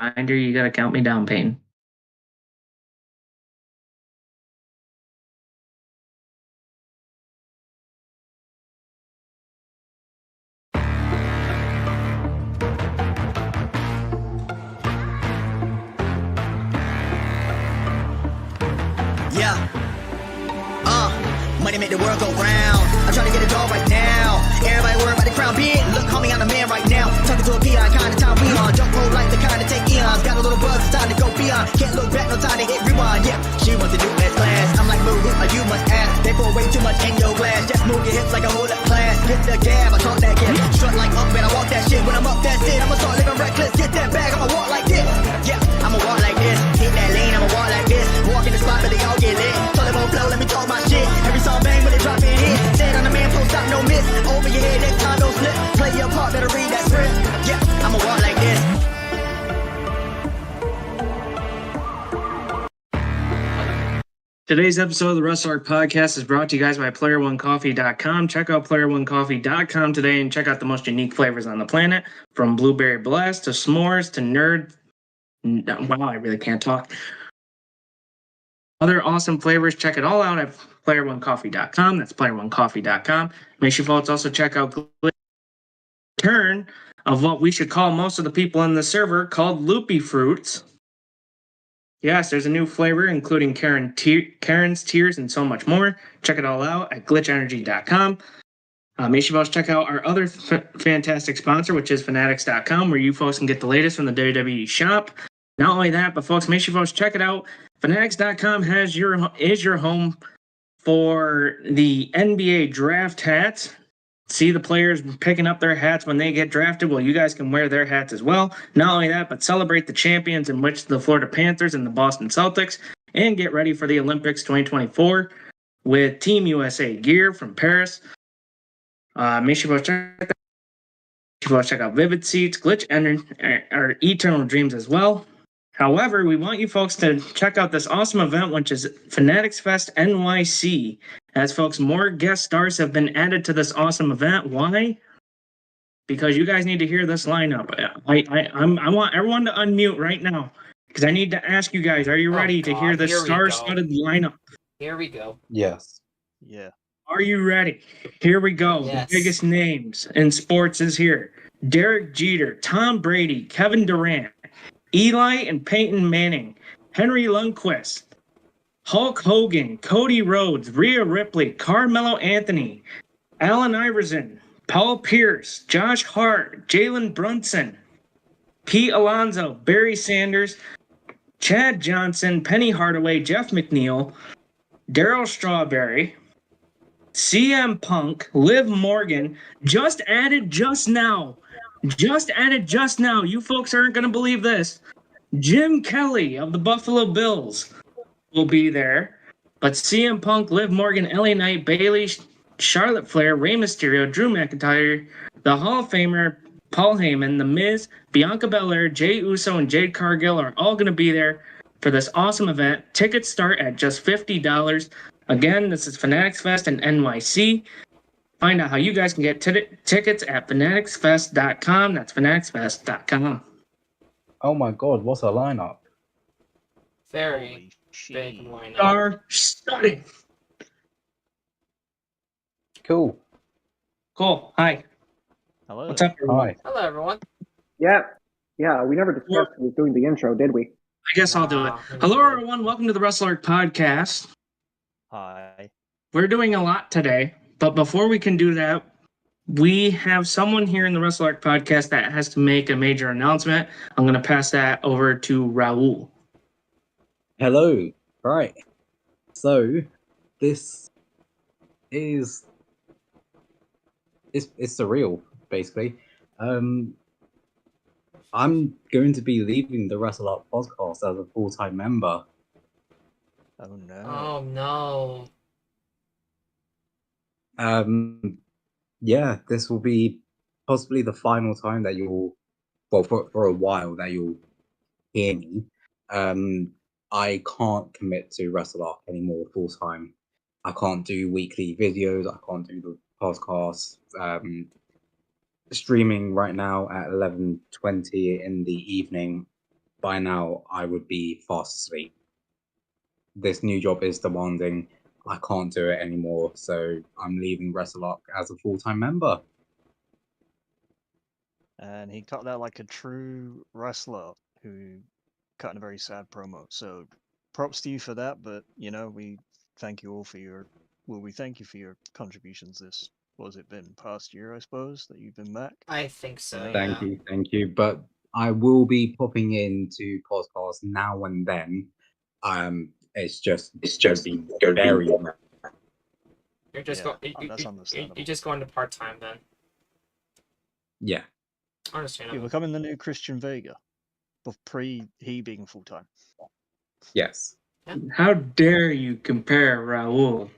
Reminder, you gotta count me down, Payne. Yeah. Money make the world go round. I'm trying to get a dog right now. Everybody worry about the crown big. Look, homie, I'm the man right now. Talking to a peon, kind of time we on. Don't roll like the kind of take eons. Got a little buzz, it's time to go beyond. Can't look back, no time to hit rewind. Yeah, she wants to do best class. I'm like, boo, you must ask. They pour way too much in your glass. Just move your hips like a whole up class. Hit the gab, I talk that gap. Strut like up and I walk that shit. When I'm up, that's it. I'ma start living reckless. Get that bag, I'ma walk like this. Yeah, I'ma walk like this. Hit that lane, I'ma walk like this. Walk in the spot, but they all get lit. Toilet bowl flow, let me talk my shit. Every song bang when they drop in hit. Said on the man, post stop, no miss. Over your head, next time, don't slip. Play your part, better read that script. Yeah, I'ma walk like this. Today's episode of the Wrestle Arc Podcast is brought to you guys by PlayerOneCoffee.com. Check out PlayerOneCoffee.com today and check out the most unique flavors on the planet, from Blueberry Blast to S'mores to Nerd. Wow, I really can't talk. Other awesome flavors. Check it all out at PlayerOneCoffee.com. That's PlayerOneCoffee.com. Make sure folks also check out turn of what we should call most of the people in the server called Loopy Fruits. Yes, there's a new flavor, including Karen's Tears and so much more. Check it all out at glitchenergy.com. Make sure you folks check out our other fantastic sponsor, which is Fanatics.com, where you folks can get the latest from the WWE shop. Not only that, but folks, make sure you folks check it out. Fanatics.com is your home for the NBA draft hats. See the players picking up their hats when they get drafted. Well, you guys can wear their hats as well. Not only that, but celebrate the champions, in which the Florida Panthers and the Boston Celtics, and get ready for the Olympics 2024 with Team USA gear from Paris. Make sure you check out Vivid Seats, Glitch and our Eternal Dreams as well. However, we want you folks to check out this awesome event, which is Fanatics Fest NYC. As folks, more guest stars have been added to this awesome event. Why? Because you guys need to hear this lineup. I want everyone to unmute right now, because I need to ask you guys, are you ready to hear this star-studded lineup? Here we go. Yes. Yeah. Are you ready? Here we go. Yes. The biggest names in sports is here. Derek Jeter, Tom Brady, Kevin Durant, Eli and Peyton Manning, Henry Lundqvist, Hulk Hogan, Cody Rhodes, Rhea Ripley, Carmelo Anthony, Allen Iverson, Paul Pierce, Josh Hart, Jalen Brunson, Pete Alonso, Barry Sanders, Chad Johnson, Penny Hardaway, Jeff McNeil, Darryl Strawberry, CM Punk, Liv Morgan, just added just now. You folks aren't going to believe this. Jim Kelly of the Buffalo Bills will be there. But CM Punk, Liv Morgan, LA Knight, Bayley, Charlotte Flair, Rey Mysterio, Drew McIntyre, the Hall of Famer, Paul Heyman, The Miz, Bianca Belair, Jey Uso, and Jade Cargill are all going to be there for this awesome event. Tickets start at just $50. Again, this is Fanatics Fest in NYC. Find out how you guys can get tickets at fanaticsfest.com. That's fanaticsfest.com. Oh my god, what's a lineup? Very big lineup. Star-studded. Cool. Hi. Hello. What's up, everyone? Hi. Hello, everyone. Yeah, we never discussed who was doing the intro, did we? I guess I'll do it. Hello, everyone. Welcome to the Wrestle Arc Podcast. Hi. We're doing a lot today, but before we can do that, we have someone here in the Wrestle Arc Podcast that has to make a major announcement. I'm going to pass that over to Raul. Hello. Right. So, this is... It's surreal, basically. I'm going to be leaving the Wrestle Arc Podcast as a full-time member. Oh no. Oh, no. Yeah, this will be possibly the final time that you'll, well, for a while that you'll hear me. I can't commit to Wrestle Arc anymore full time. I can't do weekly videos. I can't do the podcast. Streaming right now at 11:20 in the evening by now I would be fast asleep. This new job is demanding. I can't do it anymore, so I'm leaving Wrestle Arc as a full-time member. And he cut that like a true wrestler who cut in a very sad promo. So props to you for that, but we thank you all for your we thank you for your contributions this it been past year, I suppose, that you've been back. I think so. Thank you. But I will be popping into podcasts now and then. It's just been very rare. You're just that's understandable. you're just going to part time then. Yeah. Understandable. You're becoming the new Christian Vega, he being full time. Yes. How dare you compare Raul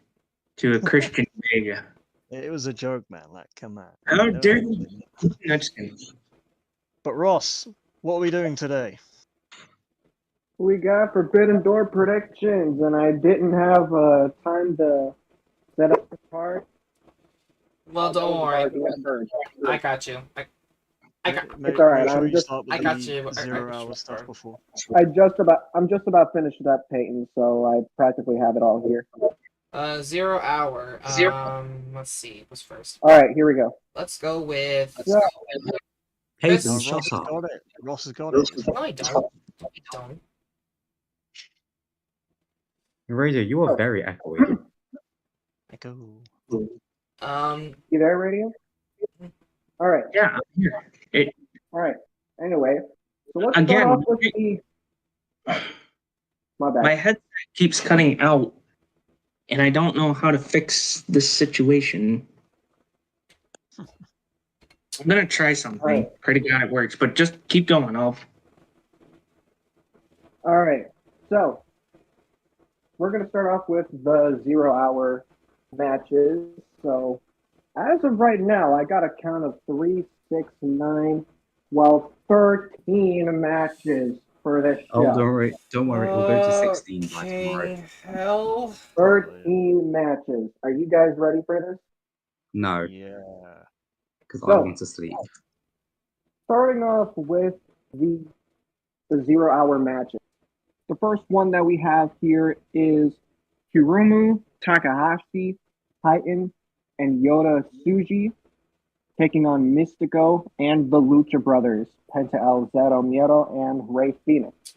to a Christian Vega? It was a joke, man. Like, come on. How dare you? No, just kidding. But Ross, what are we doing today? We got Forbidden Door predictions, and I didn't have time to set up the card. Well, don't worry. I got you. I got. It's all right. I got you. 0 hour stuff before. I'm just about finished that, Peyton. So I practically have it all here. 0 hour. Let's see. What's first? All right, here we go. Let's go with. Peyton, Ross shut has up. got it. Ross has got it. No, I don't. I don't. Radio, you are very echoey. Echo. You there, Radio? All right. Yeah, I'm here. All right. Anyway, so let's Again, start off with the. My bad. My headset keeps cutting out, and I don't know how to fix this situation. I'm gonna try something. Right. Pray to God it works, but just keep going. All right. So we're gonna start off with the 0 hour matches. So as of right now, I got a count of 3, 6, 9, 13 matches for this show. Oh, don't worry. We'll go to 16 by tomorrow. Hell. 13 matches. Are you guys ready for this? No, Yeah. because So- I want to sleep. Starting off with the 0 hour matches. The first one that we have here is Hiromu Takahashi, Titan, and Yota Tsuji taking on Mystico and the Lucha Brothers, Penta El Zero Miedo and Rey Fenix.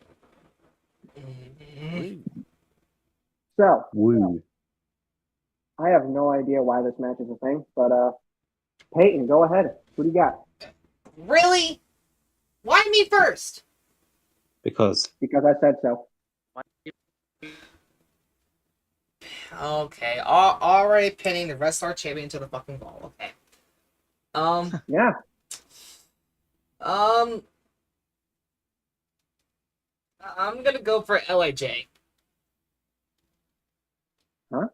So, Woo. I have no idea why this match is a thing, but Peyton, go ahead. What do you got? Really? Why me first? Because Because I said so. Okay, already pinning the Wrestle Arc Champion to the fucking wall. Okay. Yeah. I'm gonna go for LIJ. Huh?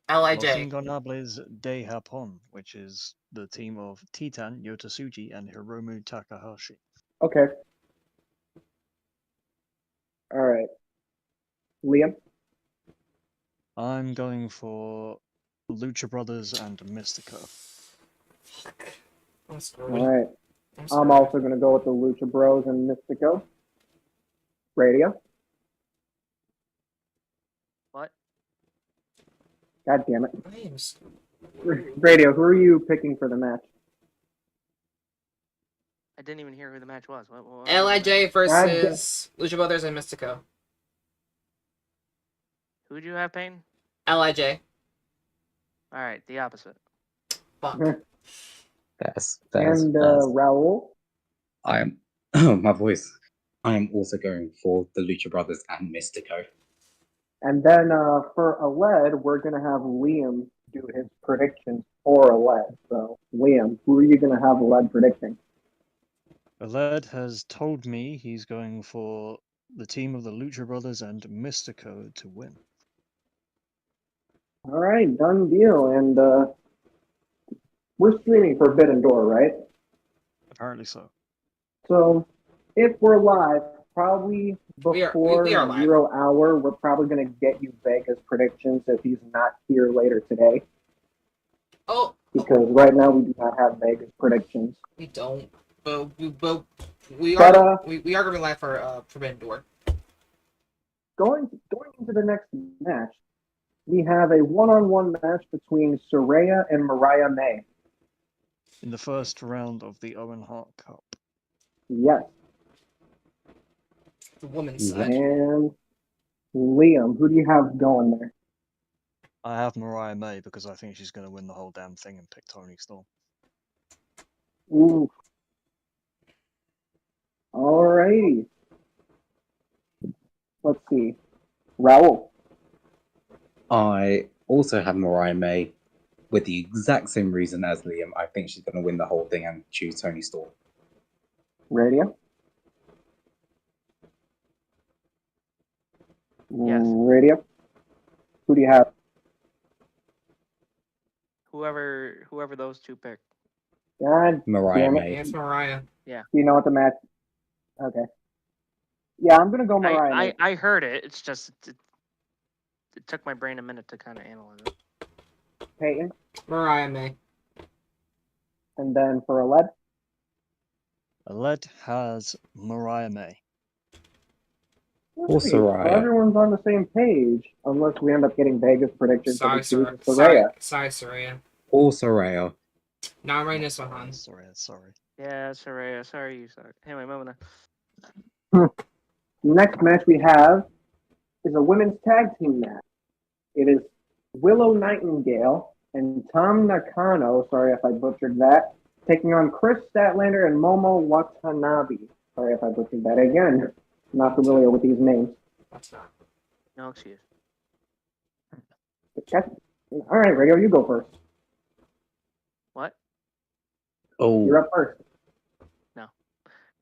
LIJ. Los Ingobernables de Japón, which is the team of Titan, Yota Tsuji, and Hiromu Takahashi. Okay. All right. Liam? I'm going for Lucha Brothers and Mystico. Fuck. I'm screwed. All right. I'm I'm also going to go with the Lucha Bros and Mystico. Radio? What? God damn it. I am screwed. Radio, who are you picking for the match? I didn't even hear who the match was. What LIJ versus Lucha Brothers and Mystico. Who'd you have, Payne? LIJ. All right, the opposite. Fuck. that's And Raul? I am my voice. I am also going for the Lucha Brothers and Mystico. And then for Aled, we're going to have Liam do his predictions for Aled. So, Liam, who are you going to have Aled predicting? Aled has told me he's going for the team of the Lucha Brothers and Mystico to win. All right, done deal. And we're streaming Forbidden Door, right? Apparently so. So if we're live, probably We are before live. 0 hour, we're probably going to get you Vegas predictions if he's not here later today. Oh, Because right now we do not have Vegas predictions. we don't. But We But, are we are gonna be live for Forbidden Door. Going into the next match, we have a one-on-one match between Saraya and Mariah May. In the first round of the Owen Hart Cup. Yes. The women's Yeah. side. And Liam, who do you have going there? I have Mariah May because I think she's going to win the whole damn thing and pick Tony Storm. Ooh. Alrighty. Let's see. Raul. I also have Mariah May with the exact same reason as Liam. I think she's going to win the whole thing and choose Tony Storm. Radio. Yes. Radio. Who do you have? Whoever those two pick. God Mariah damn it. May. It's Mariah. Do you know what the match? Okay. Yeah, I'm gonna go Mariah. May. I heard it. It's just it took my brain a minute to kind of analyze it. Peyton, Mariah May. and then for Aled. Aled has Mariah May. Or Okay, Saraya. so everyone's on the same page, unless we end up getting Vegas predictions. Sorry, of the Saraya. Saraya. Sorry, Saraya. Or Saraya. Not right this one, hon. Sorry. Yeah, Saraya. Sorry, you suck. Anyway, moving on. Next match we have is a women's tag team match. It is Willow Nightingale and Tom Nakano, sorry if I butchered that, taking on Chris Statlander and Momo Watanabe. Sorry if I butchered that again. Not familiar with these names. That's not. No excuse. All right, Radio, you go first. What? Oh, You're up first.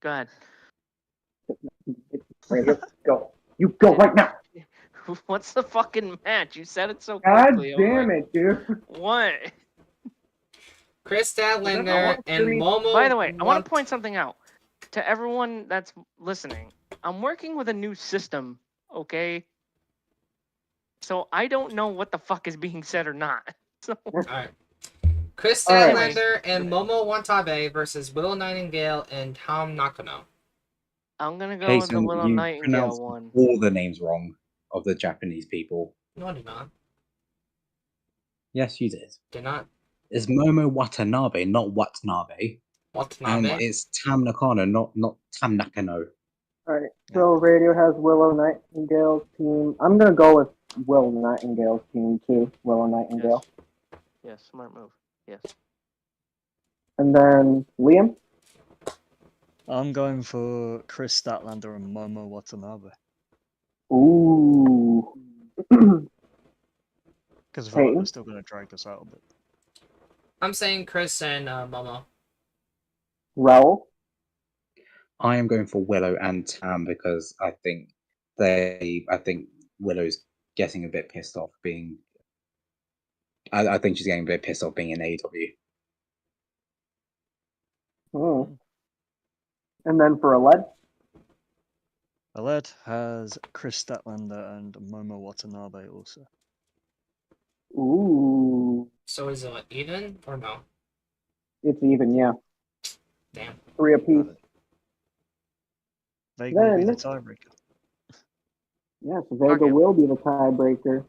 Go ahead. Radio, go. You go right now. What's the fucking match? You said it so God quickly. damn it, dude. What? Chris Statlander and Momo. By the way, I want to point something out to everyone that's listening. I'm working with a new system, okay? So I don't know what the fuck is being said or not. So Alright. Chris All right. Statlander and Momo Watanabe versus Willow Nightingale and Tom Nakano. I'm gonna go with the Peyton, Willow you Nightingale pronounced one. all the names wrong of the Japanese people. No, I did not. Yes, you did. Did not. It's Momo Watanabe, not Watanabe. And Watanabe. it's Tam Nakano, not Tam Nakano. All right, so Radio has Willow Nightingale's team. I'm going to go with Will Nightingale's team, too. Willow Nightingale. Yes, smart move. Yes. And then Liam? I'm going for Chris Statlander and Momo Watanabe. Ooh. Because I feel like Peyton? we're still going to drag this out a bit. I'm saying Chris and Momo. Raul? I am going for Willow and Tam because I think Willow's getting a bit pissed off being. I think she's getting a bit pissed off being in AEW. Oh. And then for Aled? Aled has Chris Statlander and Momo Watanabe also. Ooh. So is it even or no? It's even, yeah. Damn. 3 apiece. Vega will be the Then- tiebreaker Yes, Vega Okay. will be the tiebreaker.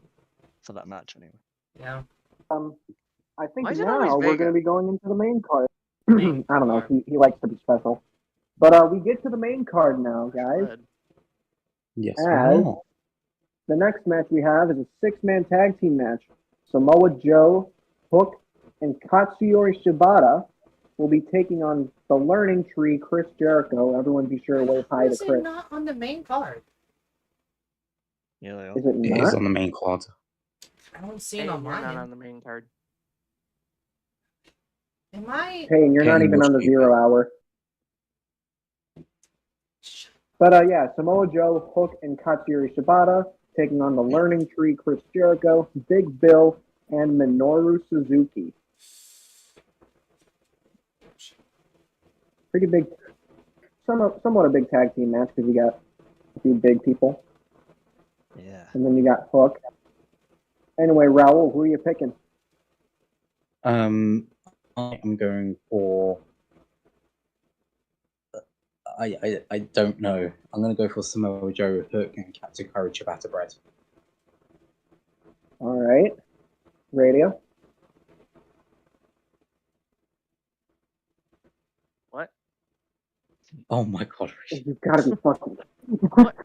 for that match anyway. Yeah. I think Why is it always now we're Vega? going to be going into the main card. Main I don't know. card. He likes to be special. But we get to the main card now, guys. Good. Yes, As- or The next match we have is a 6-man tag team match. Samoa Joe, Hook, and Katsuyori Shibata will be taking on the Learning Tree, Chris Jericho. Everyone be sure to wave hi to Is it Chris. not on the main card? Yeah, they are. Is it it not? is on the main card. I don't see Hey, it you're on not mine. on the main card. Am I? Hey, you're not Kenny even on the Bush, 0 hour. But yeah, Samoa Joe, Hook, and Katsuyori Shibata taking on the Learning Tree, Chris Jericho, Big Bill, and Minoru Suzuki. Pretty big, somewhat a big tag team match because you got a few big people, Yeah. and then you got Hook. Anyway, Raul, who are you picking? I am going for. I don't know. I'm gonna go for Samoa Joe, Hook, and Katsukari ciabatta bread. All right. Radio. What? Oh my god, You've got to be fucking. What?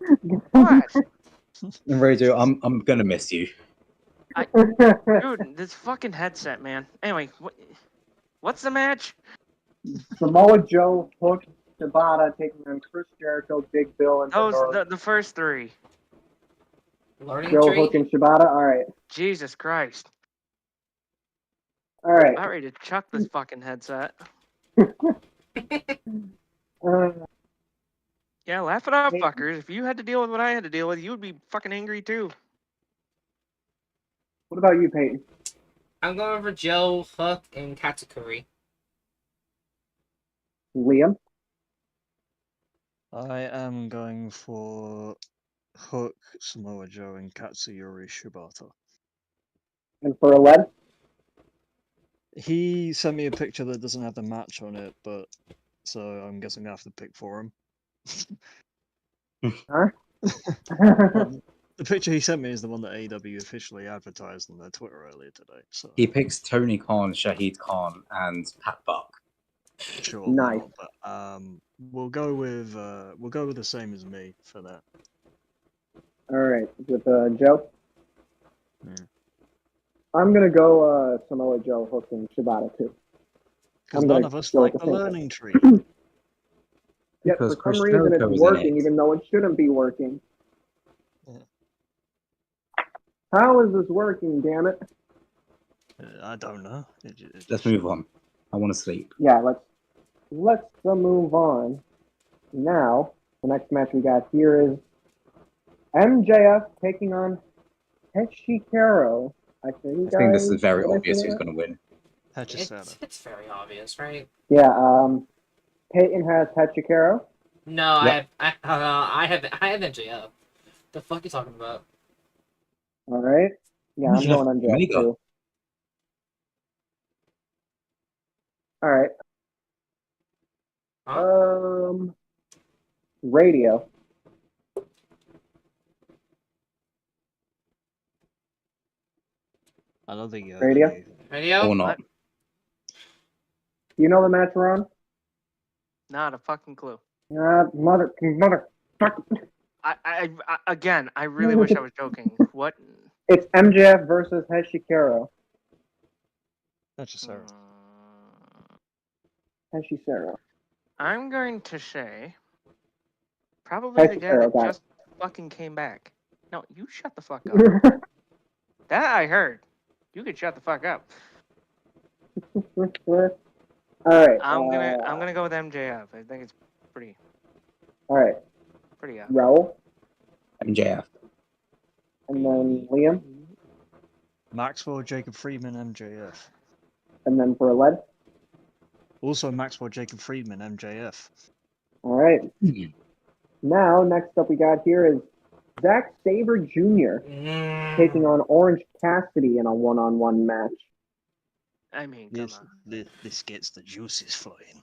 Radio, I'm gonna miss you. Dude, this fucking headset, man. Anyway, what's the match? Samoa Joe, Hook, Shibata taking on Chris Jericho, Big Bill, and The first three. Learning Joe, tree. Hook, and Shibata. All right. Jesus Christ. All right. I'm about ready to chuck this fucking headset. Yeah, laugh it off, fuckers. If you had to deal with what I had to deal with, you would be fucking angry too. What about you, Peyton? I'm going for Joe, Hook, and Katsukari. Liam? I am going for Hook, Samoa Joe, and Katsuyori Shibata. And for Aled? He sent me a picture that doesn't have the match on it, but so I'm guessing I have to pick for him. Huh? The picture he sent me is the one that AEW officially advertised on their Twitter earlier today. So He picks Tony Khan, Shahid Khan, and Pat Buck. sure, Nice. well, but we'll go with the same as me for that. All right. With Joe? Yeah. I'm going to go Samoa Joe, Hook, and Shibata, too. Because I'm none gonna of us go like with the the same learning tree. Yet Because for Chris some reason Jericho it's is in working, it. even though it shouldn't be working. Yeah. How is this working, damn it? I don't know. Let's move on. I want to sleep. Yeah, let's move on. Now, the next match we got here is MJF taking on Hechikaro. I think this is very did I obvious say who's that? going to win. It's very obvious, right? Yeah, Peyton has Hechikaro. No, Yep. I have MJF. The fuck you talking about? All right. Yeah, I'm Yeah, going MJF Omega. too. All right. Huh? Radio. I don't think Radio? Radio? Or not. You know the match we're on? Not a fucking clue. Mother. I again, I really wish I was joking. What? It's MJF versus Hechikaro. That's just Sarah. Hechikaro. I'm going to say probably the guy Hechikaro, that got it. just fucking came back. No, you shut the fuck up. That I heard. You could shut the fuck up. All right. I'm gonna go with MJF. I think it's pretty All right. obvious. Raul, MJF. and then Liam, Maxwell, Jacob Friedman, MJF. and then for Aled. Also Maxwell, Jacob Friedman, MJF. All right. Now, next up we got here is Zack Sabre Jr. taking on Orange Cassidy in a one-on-one match. I mean, come on. This gets the juices flowing.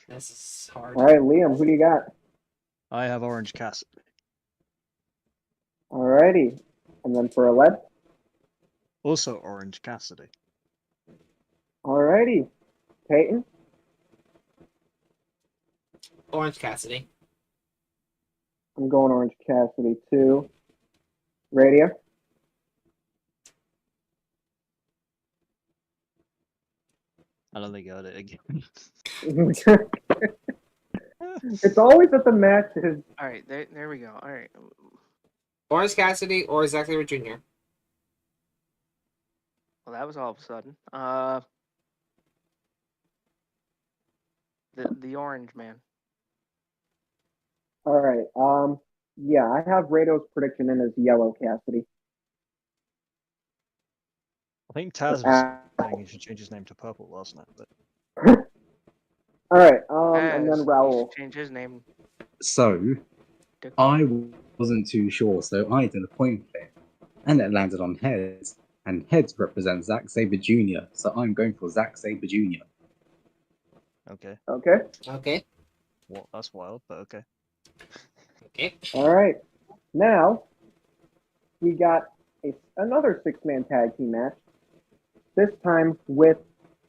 This is hard. All right, Liam, who do you got? I have Orange Cassidy. All righty. And then for Aled. Also Orange Cassidy. All righty. Peyton. Orange Cassidy. I'm going Orange Cassidy too. Radio. I don't think I got it again. It's always that the match is. All right, there we go. All right. Orange Cassidy or Zack Sabre Jr. Well, that was all of a sudden. The orange man. All right. Yeah, I have Radio's prediction in as Yellow Cassidy. I think Taz was saying he should change his name to Purple last night, but All right. And then He Raul. should change his name. So, I wasn't too sure, so I did a point flip. And it landed on heads. And heads represent Zack Sabre Jr., so I'm going for Zack Sabre Jr. okay. Okay. Okay. That's wild, but okay. Okay. All right. Now, we got another six-man tag team match. This time with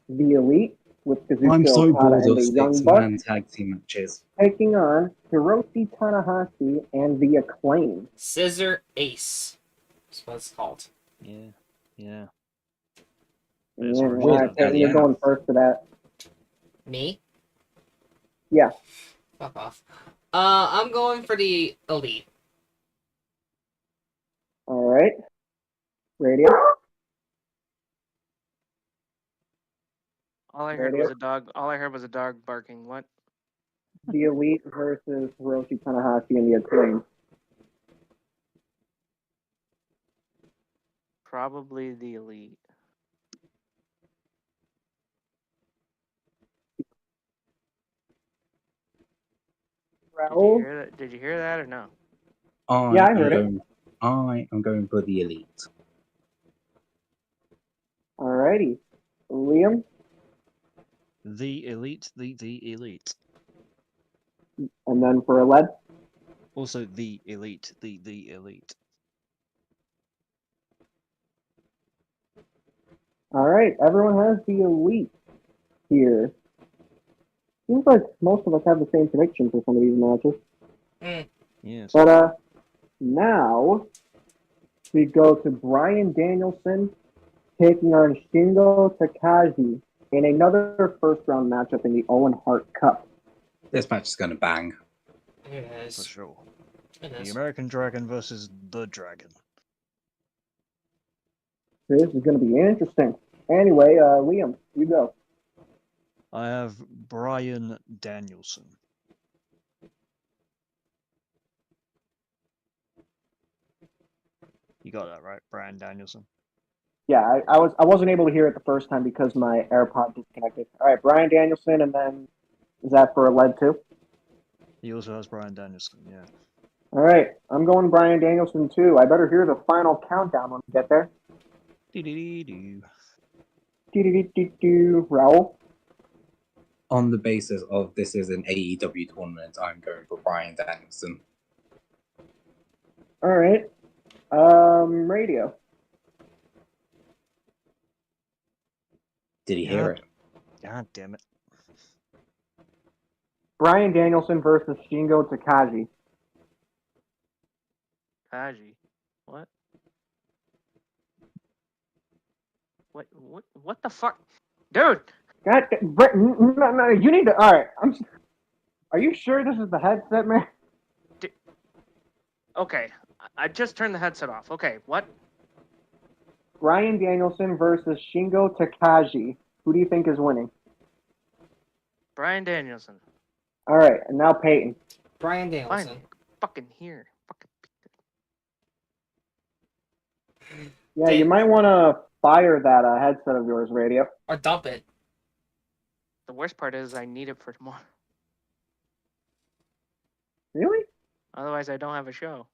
the Elite, with Kazuchika I'm so Okada bored and of the Young six-man Bucks, tag team matches. taking on Hiroshi Tanahashi and the Acclaim. Scissor Ace. That's what it's called. Yeah. Yeah. Yeah, It's all original. right, Peyton, you're going first for that. Me? Yeah. Fuck off. I'm going for the Elite. All right. Radio. All I heard was a dog. All I heard was a dog barking. What? The Elite versus Hiroshi Tanahashi and the Acclaim. Probably the Elite. Raul? Did you hear that or no? Yeah, I heard it. I am going for the Elite. All righty. Liam? The Elite, the Elite. And then for a lead? Also the Elite, the Elite. All right. Everyone has the Elite here. Seems like most of us have the same prediction for some of these matches. Yes. But now we go to Bryan Danielson taking on Shingo Takagi in another first-round matchup in the Owen Hart Cup. This match is going to bang. It For is. sure. It The is. American Dragon versus the Dragon. This is going to be interesting. Anyway, Liam, you go. I have Bryan Danielson. You got that right, Bryan Danielson. Yeah, I wasn't able to hear it the first time because my AirPod disconnected. All right, Bryan Danielson, and then is that for a lead too? He also has Bryan Danielson, yeah. All right, I'm going Bryan Danielson too. I better hear the final countdown when we get there. Dee-dee-dee-doo. Do Raul. On the basis of this is an AEW tournament, I'm going for Bryan Danielson. All right, radio. Did he hear it? God damn it. Bryan Danielson versus Shingo Takagi. Kaji. What? What the fuck? Dude! God, no, you need to. All right, are you sure this is the headset, man? Okay, I just turned the headset off. Okay, what? Bryan Danielson versus Shingo Takagi. Who do you think is winning? Bryan Danielson. All right, and now Peyton. Bryan Danielson. Fine. Fucking here. Fucking. Yeah, you might want to fire that headset of yours, radio. Or dump it. The worst part is I need it for tomorrow. Really? Otherwise, I don't have a show.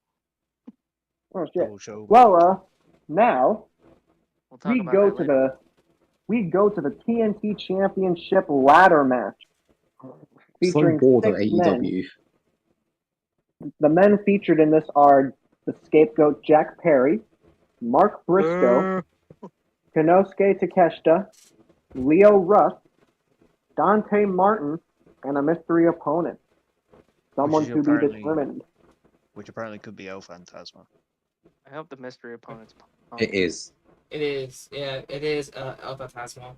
Oh shit. Whole show. Well, now We'll talk we about go that to later. the TNT Championship ladder match So featuring bored of 6 men. AEW. The men featured in this are the Scapegoat Jack Perry, Mark Briscoe, Konosuke Takeshita, Leo Rush, Dante Martin, and a mystery opponent. Someone Which is to be apparently- determined. Which apparently could be El Phantasma. I hope the mystery opponent's. It is. It is. Yeah, it is El Phantasmo.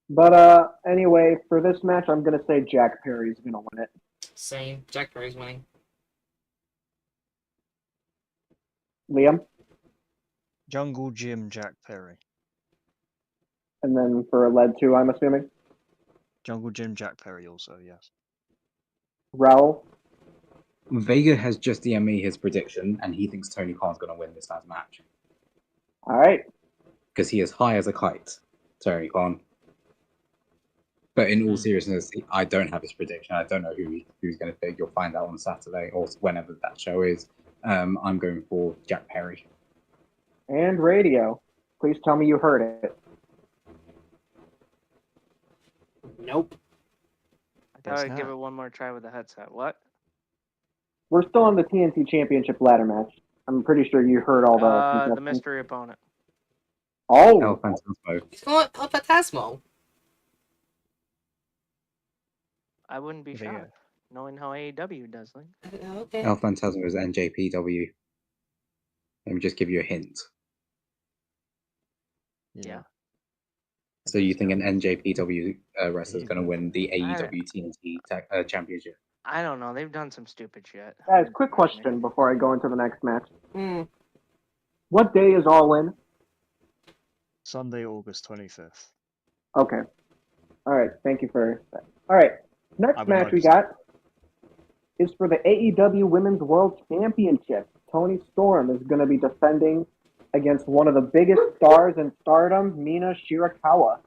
But anyway, for this match, I'm gonna say Jack Perry's gonna win it. Same. Jack Perry's winning. Liam, Jungle Jim Jack Perry. and then for a lead two, I'm assuming. Jungle Jim Jack Perry also, yes. Raul. Vega has just DM'd me his prediction, and he thinks Tony Khan's going to win this match. All right. Because he is high as a kite, Tony Khan. But in all seriousness, I don't have his prediction. I don't know who's going to pick. You'll find out on Saturday or whenever that show is. I'm going for Jack Perry. And radio. Please tell me you heard it. Nope. Guess Give not. it one more try with the headset. What? We're still on the TNT Championship ladder match. I'm pretty sure you heard all the The contestants. mystery opponent. Oh, El Fantasmo. He's going El Fantasmo. I wouldn't be Yeah. shocked, knowing how AEW does things. Okay. El Fantasmo is NJPW. Let me just give you a hint. Yeah. So you think an NJPW wrestler is going to win the I- AEW TNT Championship? I don't know. They've done some stupid shit. guys, quick question before I go into the next match. Hmm. What day is All In? Sunday, August 25th. Okay. All right. Thank you for that. All right. Next I would match we notice got is for the AEW Women's World Championship. Toni Storm is going to be defending against one of the biggest stars in Stardom, Mina Shirakawa.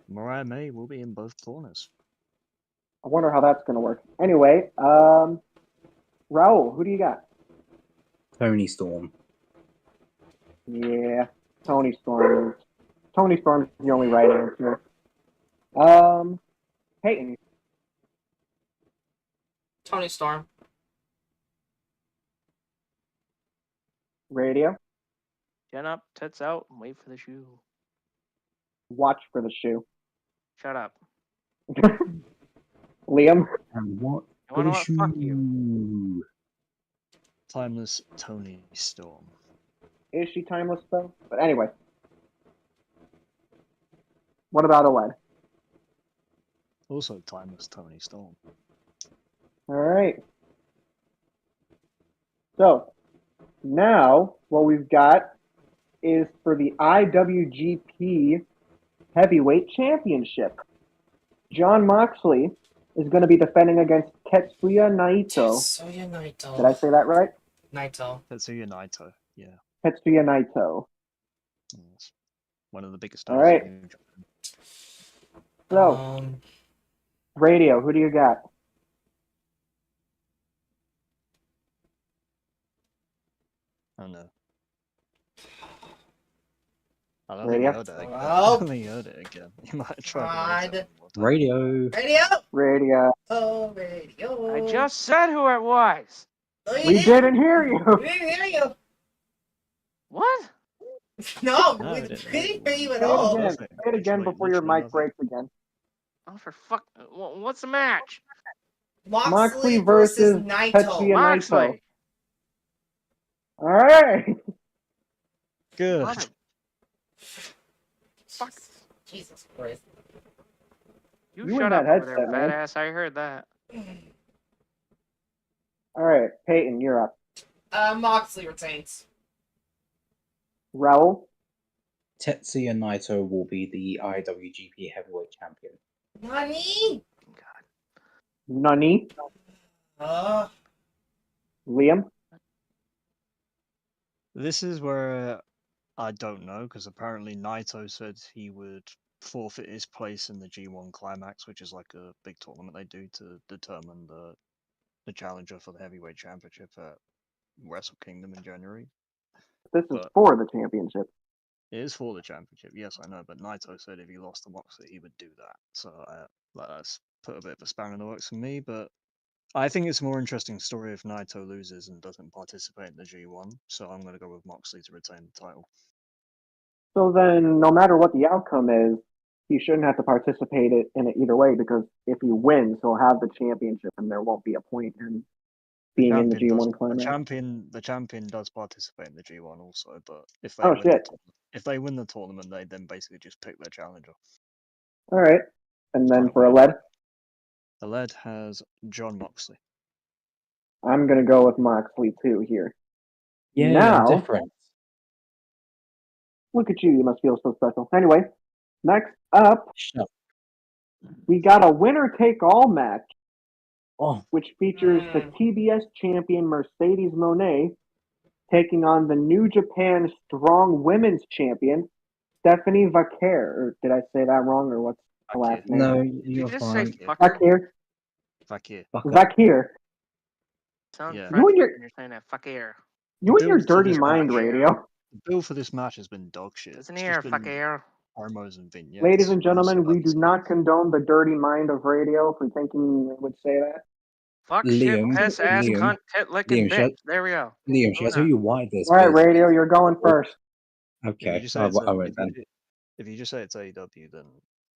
Mariah May will be in both corners. I wonder how that's going to work. Anyway, Raul, who do you got? Toni Storm. Yeah, Toni Storm. Toni Storm is the only right answer. Peyton. Tony Storm. Radio. Chin up, tits out, and wait for the shoe. Watch for the shoe. Shut up. Liam. And what? You wanna what? Fuck you. Timeless Toni Storm. Is she timeless though? But anyway. What about OLED? Also timeless Toni Storm. All right. So now what we've got is for the IWGP Heavyweight Championship. John Moxley is going to be defending against Tetsuya Naito. Tetsuya Naito. Did I say that right? Naito. Tetsuya Naito. Yeah. Tetsuya Naito. Yes. One of the biggest All stars right. in New Japan. So, Radio, who do you got? Oh no. I don't Radio? think you heard it again. Well. I don't think you heard it again. You might try. God. Radio. Radio. Radio. Oh, radio. I just said who it was. Oh, you We didn't hear you. We didn't hear you. What? No, No, we we didn't didn't. hear you at Say it all. again. Say it again before your mic breaks again. Oh, for fuck. What's the match? Moxley versus Naito. Tetsuya Moxley. Naito. All right. Good. Mother- Fuck. Jesus Christ. You You shut and up that over there, headset, fat man. ass. I heard that. All right. Peyton, you're up. Moxley retains. Raul. Tetsuya Naito will be the IWGP Heavyweight Champion. Nani? God. Nani. Liam. This is where I don't know, because apparently Naito said he would forfeit his place in the G1 Climax, which is like a big tournament they do to determine the challenger for the heavyweight championship at Wrestle Kingdom in January. This is But- for the championship. It is for the championship, yes, I know, but Naito said if he lost to Moxley, he would do that. So that's put a bit of a spanner in the works for me, but I think it's a more interesting story if Naito loses and doesn't participate in the G1, so I'm going to go with Moxley to retain the title. So then, no matter what the outcome is, he shouldn't have to participate in it either way, because if he wins, he'll have the championship, and there won't be a point in being in the G1 Climax. The champion does participate in the G1 also, but if they Oh, win the shit. if they win the tournament, they then basically just pick their challenger. All right. And then Right. for OLED, The lead has John Moxley. I'm going to go with Moxley too here. Yeah, Now- different. Look at you. You must feel so special. Anyway, next up, Shut up. we got a winner-take-all match, Oh, which features the TBS champion Mercedes Moné taking on the New Japan Strong Women's champion Stephanie Vaquer. Or did I say that wrong, or what's the last name? no, Did you you're just fine. say fucker? Vaquer. Fakir. Fuck up. Vaquer. Sounds Yeah. French You and your- when you're saying that. Fuck air. You and your Build to dirty this mind, match. Radio. The bill for this match has been dog shit. Listen It's here, just been fuck air. promos and vignettes. Ladies and It was gentlemen, we do unscripted. not condone the dirty mind of radio for thinking it would say that. Fuck Liam, shit, piss, ass, Liam, cunt, tit, licking Liam, shut- bitch. There we go. Liam, shall I tell on. you why this? All right, is- radio, you're going first. Okay, If you, just say I it's a- won't then. if you just say it's AEW, then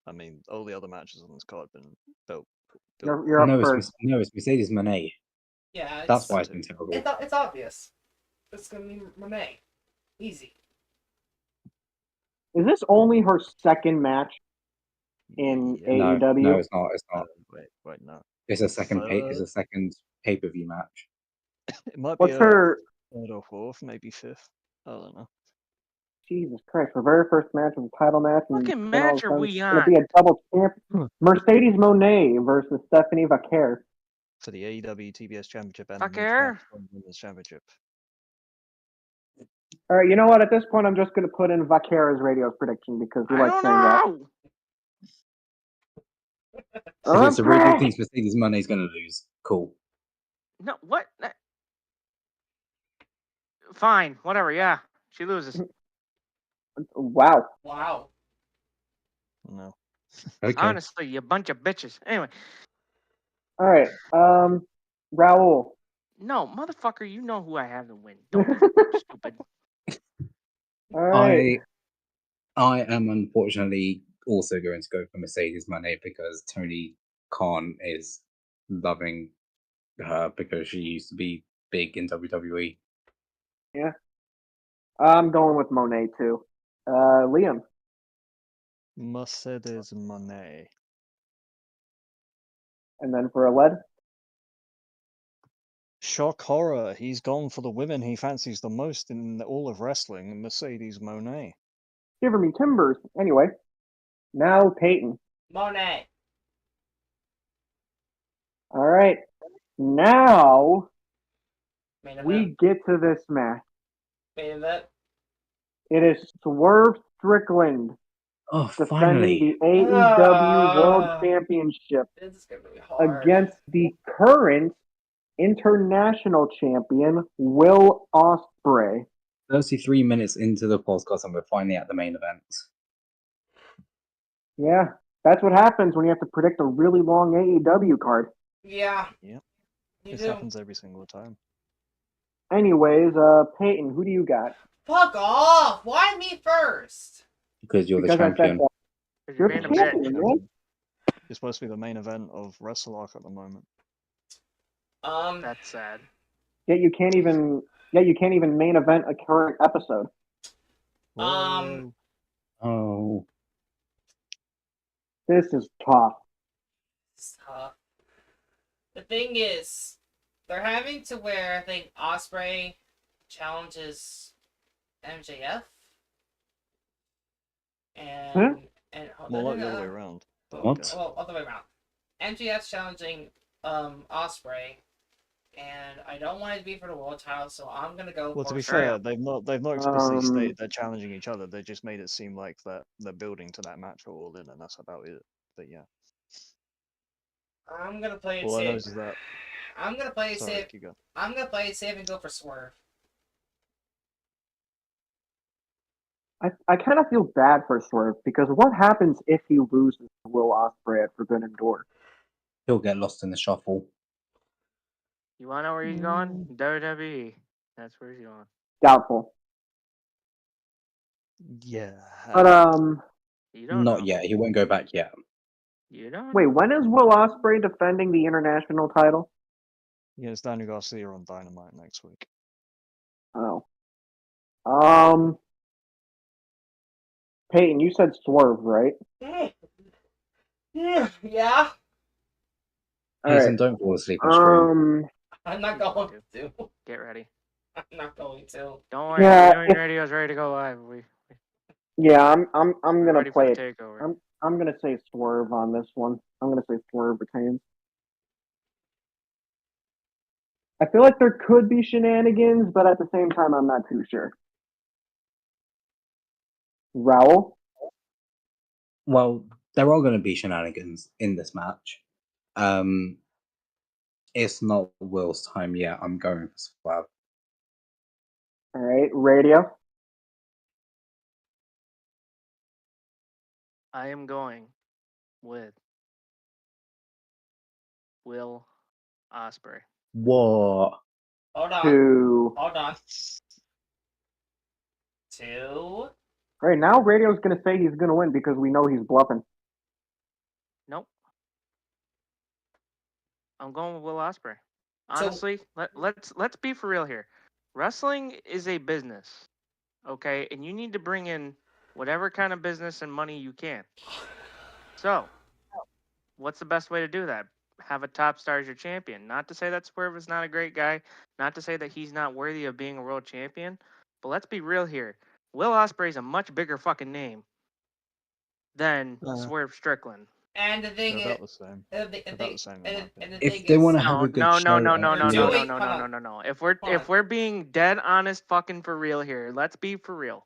I mean all the other matches on this card have been built. You're up No, first. it's Mercedes Moné. Yeah, That's why it's been terrible. It's obvious. It's gonna be Monet. Easy. Is this only her second match in Yeah. AEW? No, it's not. It's not. Wait, no. It's a second Third. pay-per-view match. It might What's be her? third or fourth, maybe fifth. I don't know. Jesus Christ! Her very first match was a title match. and Fucking then all of match a are sudden we she's gonna on? be a double champion. Mercedes Moné versus Stephanie Vaquer. For the AEW TBS Championship and Fuck the her. International Women's Championship. All right, you know what? At this point, I'm just going to put in Vaquer as radio's prediction because we I like don't saying that. know. So it's the radio Okay. thinks Mercedes Moné's going to lose. Cool. No, what? Fine, whatever. Yeah, she loses. Wow. Wow. No. Okay. Honestly, you bunch of bitches. Anyway, All right. Raul. no, motherfucker, you know who I have to win. Don't be stupid. All right. I am unfortunately also going to go for Mercedes Moné because Tony Khan is loving her because she used to be big in WWE. Yeah. I'm going with Monet too. Liam. Mercedes Moné. And then for a lead. Shock horror. He's gone for the women he fancies the most in all of wrestling, Mercedes Moné. Shiver me timbers. Anyway. Now Peyton. Monet. All right. Now Main event. we get to this match. Main event. It is Swerve Strickland Oh, defending finally! the AEW World Championship This is gonna be hard. against the current international champion, Will Ospreay. 33 minutes into the podcast, and we're finally at the main event. Yeah, that's what happens when you have to predict a really long AEW card. Yeah. Yep. You This do. happens every single time. Anyways, Peyton, who do you got? Fuck off! Why me first? Because you're the Because I said champion. that. 'Cause You're being a the champion, bitch. man. It's supposed to be the main event of Wrestle Arc at the moment. That's sad. Yet you can't even main event a current episode. Um, Oh, This is tough. it's tough. The thing is, they're having to where I think Ospreay challenges MJF. And More like the other way around. but What? okay. Well, other way around. MJF's challenging Ospreay, and I don't want it to be for the world title, so I'm gonna go. Well, for to be sure. fair, they've not explicitly Um, stated they're challenging each other. They just made it seem like that they're building to that match for All In, and that's about it. But yeah, I'm gonna play it all I know safe. is that. I'm gonna play it Sorry, safe. keep going. I'm gonna play it safe and go for Swerve. I kind of feel bad for Swerve because what happens if he loses to Will Ospreay at Forbidden Door? he'll get lost in the shuffle. You wanna know where he's going? WWE. That's where he's going. Doubtful. Yeah. But You don't Not know. yet. He won't go back yet. You don't. wait, when is Will Ospreay defending the international title? Yeah, it's Daniel Garcia on Dynamite next week. Oh. Peyton, you said Swerve, right? Yeah. All Jason, right. don't fall asleep on stream. I'm not going to. Get ready. I'm not going to. Don't worry. Yeah, Viewing radio's ready to go live. Yeah, I'm We're gonna ready play for it. the takeover. I'm gonna say Swerve on this one. I'm gonna say Swerve retains. I feel like there could be shenanigans, but at the same time, I'm not too sure. Raul? Well, there are going to be shenanigans in this match. It's not Will's time yet. I'm going for Swerve. All right, Radio? I am going with Will Ospreay. What? Hold on. To Hold on. 2. right now, Radio's gonna say he's gonna win because we know he's bluffing. Nope. I'm going with Will Ospreay. So- Honestly, let's be for real here. Wrestling is a business, okay? And you need to bring in whatever kind of business and money you can. So, what's the best way to do that? Have a top star as your champion. Not to say that Swerve is not a great guy, not to say that he's not worthy of being a world champion, but let's be real here. Will Ospreay is a much bigger fucking name than Swerve Strickland. And the thing They're about is, the same. and the About the same, in my and opinion. the If thing they is, want to have a good No. show, No. If Hold on. we're being dead honest fucking for real here, let's be for real.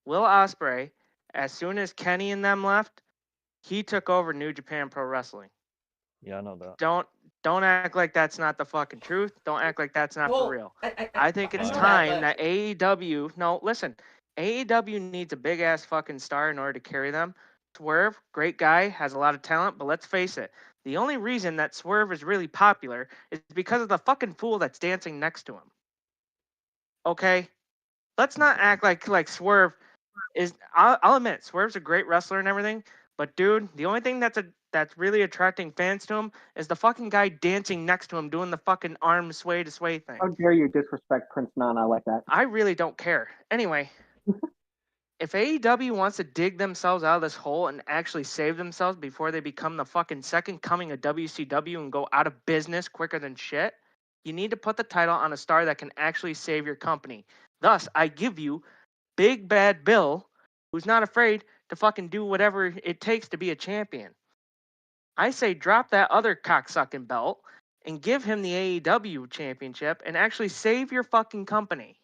Will Ospreay, as soon as Kenny and them left, he took over New Japan Pro Wrestling. Yeah, I know that. Don't act like that's not the fucking truth. Don't act like that's not well, for real. I I think it's know that, time but- that AEW. No, listen. AEW needs a big ass fucking star in order to carry them. Swerve, great guy, has a lot of talent, but let's face it. The only reason that Swerve is really popular is because of the fucking fool that's dancing next to him. Okay? Let's not act like Swerve is. I'll admit, Swerve's a great wrestler and everything, but dude, the only thing that's really attracting fans to him is the fucking guy dancing next to him doing the fucking arm sway to sway thing. How dare you disrespect Prince Nana like that? I really don't care. Anyway, if AEW wants to dig themselves out of this hole and actually save themselves before they become the fucking second coming of WCW and go out of business quicker than shit, you need to put the title on a star that can actually save your company. Thus, I give you Big Bad Bill, who's not afraid to fucking do whatever it takes to be a champion. I say drop that other cocksucking belt and give him the AEW championship and actually save your fucking company.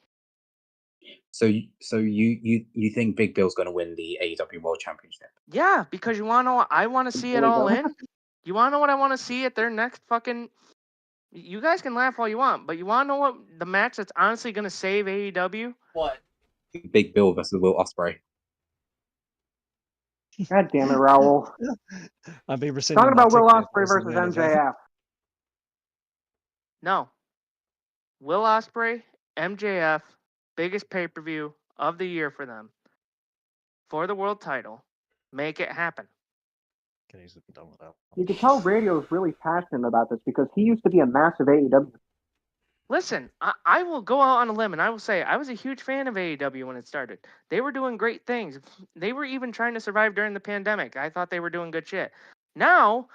So you think Big Bill's going to win the AEW World Championship? Yeah, because you want to know what I want to see it There we all go. in? You want to know what I want to see at their next fucking... You guys can laugh all you want, but you want to know what the match that's honestly going to save AEW? What? Big Bill versus Will Ospreay. God damn it, Raul. I'd be rescinding Talking my about Will ticket if it Ospreay was the versus main event. MJF. No. Will Ospreay, MJF, biggest pay-per-view of the year for them. For the world title. Make it happen. Can easily be done with that. You can tell Radio's really passionate about this because he used to be a massive AEW. Listen, I will go out on a limb and I will say I was a huge fan of AEW when it started. They were doing great things. They were even trying to survive during the pandemic. I thought they were doing good shit. Now,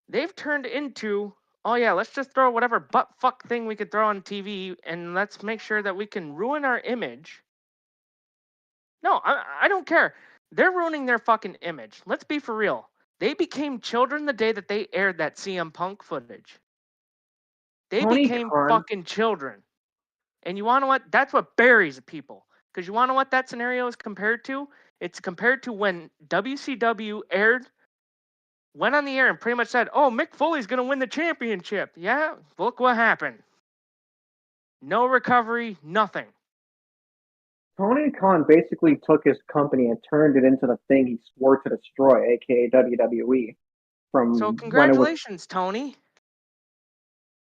they've turned into, oh yeah, let's just throw whatever butt fuck thing we could throw on TV and let's make sure that we can ruin our image. No, I don't care. They're ruining their fucking image. Let's be for real. They became children the day that they aired that CM Punk footage. They Tony became Khan. fucking children. And you want to know what? That's what buries people. Because you want to know what that scenario is compared to? It's compared to when WCW went on the air and pretty much said, oh, Mick Foley's going to win the championship. Yeah, look what happened. No recovery, nothing. Tony Khan basically took his company and turned it into the thing he swore to destroy, aka WWE. From So when it was congratulations, Tony.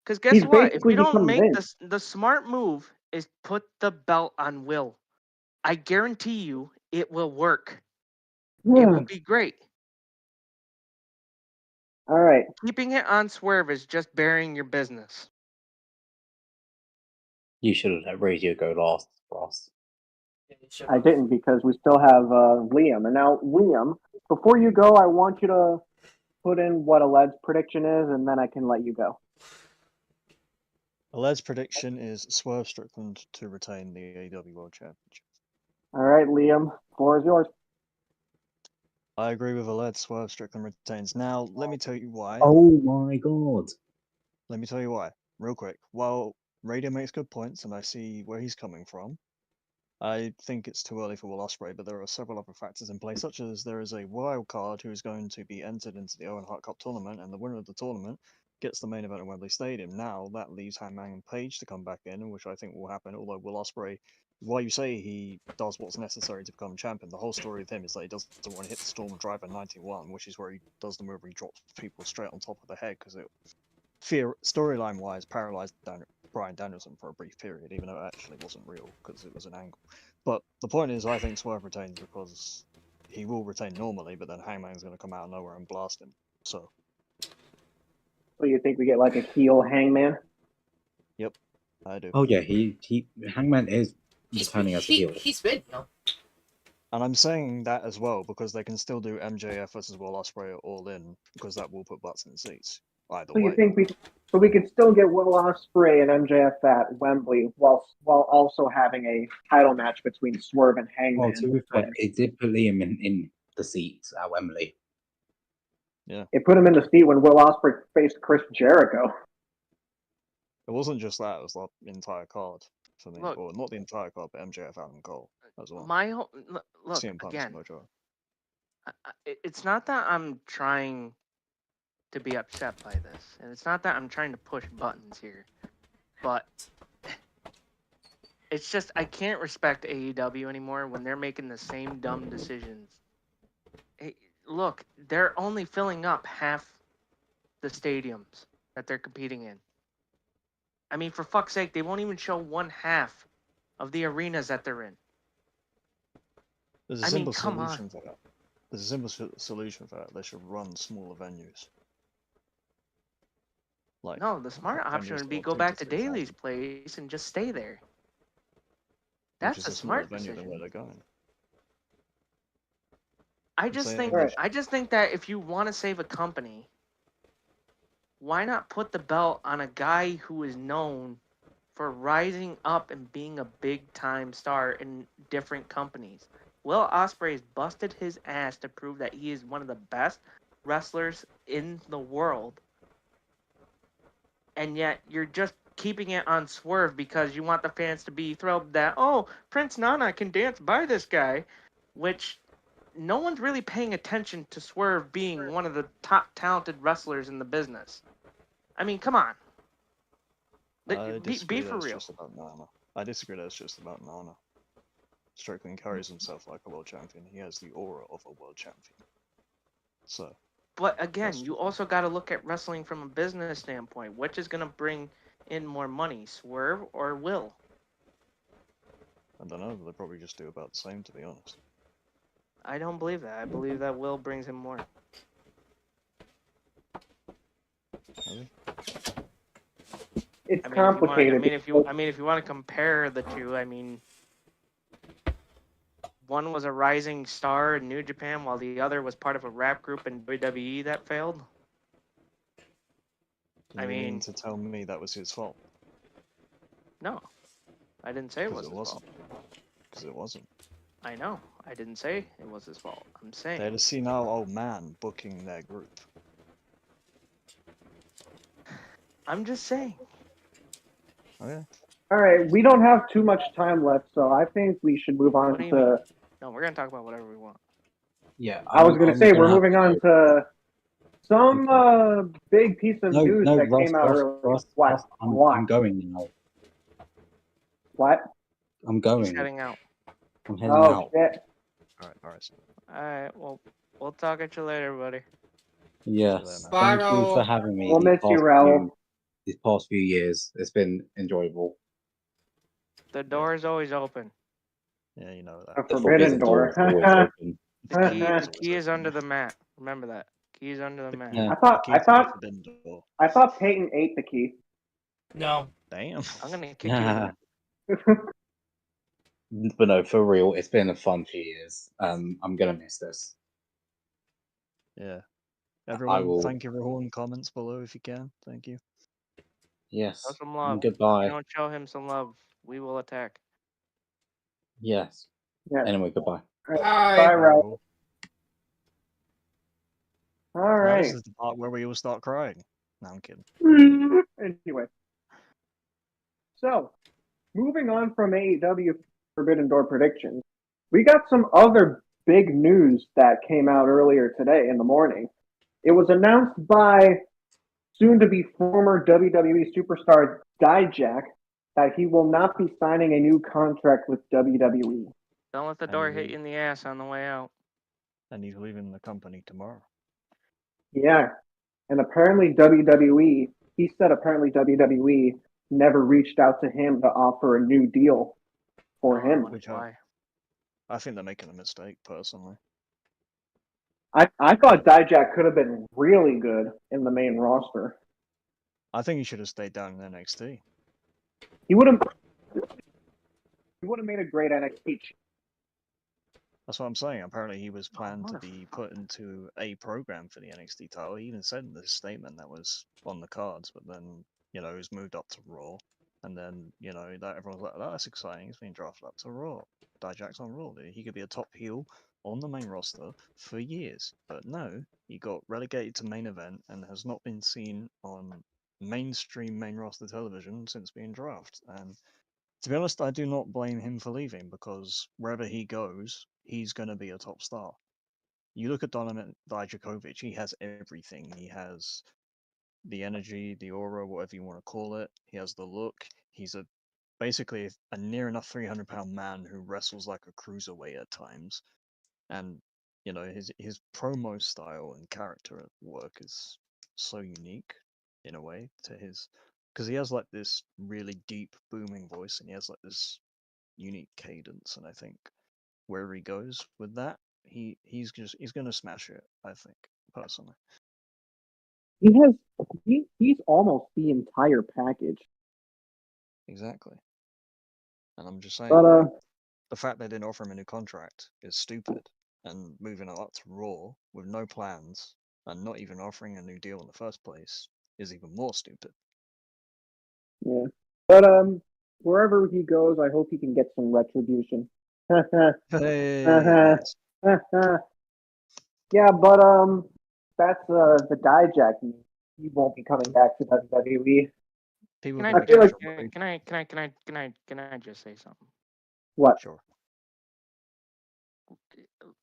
Because guess He's what? If basically you don't become make Vince. the smart move is put the belt on Will. I guarantee you it will work. It will be great. All right. Keeping it on Swerve is just burying your business. You should have let Radio go last, Ross. I didn't because we still have Liam. And now, Liam, before you go, I want you to put in what Aled's prediction is, and then I can let you go. Aled's prediction is Swerve Strickland to retain the AEW World Championship. All right, Liam, floor is yours. I agree with Aled. Swerve Strickland retains. Now, let me tell you why. Oh my god. Let me tell you why, real quick. While Radio makes good points, and I see where he's coming from, I think it's too early for Will Ospreay, but there are several other factors in play, such as there is a wild card who is going to be entered into the Owen Hart Cup tournament, and the winner of the tournament gets the main event at Wembley Stadium. Now that leaves Hangman Page to come back in, which I think will happen. Although Will Ospreay, while you say he does what's necessary to become champion, the whole story of him is that he doesn't want to hit the Storm Driver 91, which is where he does the move where he drops people straight on top of the head, because it, storyline wise, paralyzed Bryan Danielson for a brief period, even though it actually wasn't real because it was an angle. But the point is, I think Swerve retains because he will retain normally, but then Hangman's going to come out of nowhere and blast him. So you think we get like a heel Hangman? Yep, I do. Oh yeah, Hangman is He's returning as a heel. He's been, you know. And I'm saying that as well because they can still do MJF versus Will Ospreay All In, because that will put butts in seats. Either So way. you think we could still get Will Ospreay and MJF at Wembley while also having a title match between Swerve and Hangman? Well, to be fair, it did put Liam in the seats at Wembley. Yeah. It put him in the seat when Will Ospreay faced Chris Jericho. It wasn't just that; it was like the entire card for me. Look, Or not the entire card, but MJF, Adam Cole as well. My whole look CM Punk's again. Mojo. It's not that I'm trying to be upset by this, and it's not that I'm trying to push buttons here, but it's just I can't respect AEW anymore when they're making the same dumb decisions. Hey, look, they're only filling up half the stadiums that they're competing in. I mean, for fuck's sake, they won't even show one half of the arenas that they're in. There's a I mean, simple come solution on. for that. There's a simple solution for that. They should run smaller venues. Like No, the smart option venues would be that go take back to to 3,000, Daly's place and just stay there. which That's is a smaller smart venue than where decision. they're going. I just saying think Right. I just think that if you want to save a company, why not put the belt on a guy who is known for rising up and being a big time star in different companies? Will Ospreay's busted his ass to prove that he is one of the best wrestlers in the world. And yet you're just keeping it on Swerve because you want the fans to be thrilled that, oh, Prince Nana can dance by this guy, which no one's really paying attention to Swerve being one of the top talented wrestlers in the business. I mean, come on. I disagree Be for that it's real. just about Nana. I disagree that it's just about Nana. Strickland carries himself like a world champion. He has the aura of a world champion. So. But again, That's you also got to look at wrestling from a business standpoint. Which is going to bring in more money, Swerve or Will? I don't know. They'll probably just do about the same, to be honest. I don't believe that. I believe that Will brings him more. Really? It's I mean, complicated. if you want to compare the two, I mean, one was a rising star in New Japan, while the other was part of a rap group in WWE that failed. You mean to tell me that was his fault? No, I didn't say it was his wasn't. fault. Because it wasn't. I know. I didn't say it was his fault. I'm saying. They had a senile old man booking their group. I'm just saying. Okay. All right, we don't have too much time left, so I think we should move on What do you to. mean? No, we're gonna talk about whatever we want. Yeah, I was going to say we're gonna moving on to some big piece of news that Russ, came out Russ, earlier. Russ, What? Russ, What? I'm going now. What? I'm He's going. heading out. I'm heading Oh out. shit! Alright. Alright, well, we'll talk at you later, buddy. Yes. Bye, Thank you for Raul. having me. We'll miss you, Raul. These past few years, it's been enjoyable. The door is always open. Yeah, you know A that. The forbidden door. is always open. The key is under the mat. Remember that. Key is under the mat. Yeah. I thought Peyton ate the key. No. Damn. I'm gonna kick you. in the- But no, for real, it's been a fun few years. I'm gonna miss this. Yeah. Everyone, will- thank everyone in comments below if you can. Thank you. Yes. Show some love. If Goodbye. you don't show him some love, we will attack. Yes. Yeah. Anyway, goodbye. Bye, Bye. Raul. All Now, right. this is the part where we all start crying. No, I'm kidding. Anyway, so moving on from AEW Forbidden Door predictions, we got some other big news that came out earlier today in the morning. It was announced by soon to be former WWE superstar Dijak that he will not be signing a new contract with WWE. Don't let the And door he hit will- you in the ass on the way out. And he's leaving the company tomorrow. Yeah. And apparently WWE, he said apparently WWE never reached out to him to offer a new deal for him. Like, Which why? I think they're making a mistake, personally. I thought Dijak could have been really good in the main roster. I think he should have stayed down in NXT. He would have made a great NXT. That's what I'm saying. Apparently, he was planned to be put into a program for the NXT title. He even said in this statement that was on the cards, but then, he was moved up to Raw. And then, that everyone's like, oh, that's exciting. He's being drafted up to Raw. Dijak's on Raw. He could be a top heel on the main roster for years. But no, he got relegated to main event and has not been seen on mainstream main roster television since being drafted. And to be honest, I do not blame him for leaving, because wherever he goes, he's going to be a top star. You look at Donovan Dijakovic, he has everything. He has the energy, the aura, whatever you want to call it. He has the look. He's basically a near enough 300-pound man who wrestles like a cruiserweight at times. And, his promo style and character at work is so unique in a way to his, because he has like this really deep booming voice, and he has like this unique cadence. And I think wherever he goes with that, he's going to smash it, I think, personally. He's almost the entire package. Exactly. And I'm just saying, But the fact they didn't offer him a new contract is stupid. And moving up to Raw with no plans and not even offering a new deal in the first place is even more stupid. yeah. But wherever he goes, I hope he can get some retribution. Hey, nice. Yeah, but that's the Dijak. He won't be coming back to WWE. People Can can I, feel like- can I just say something? What? Sure.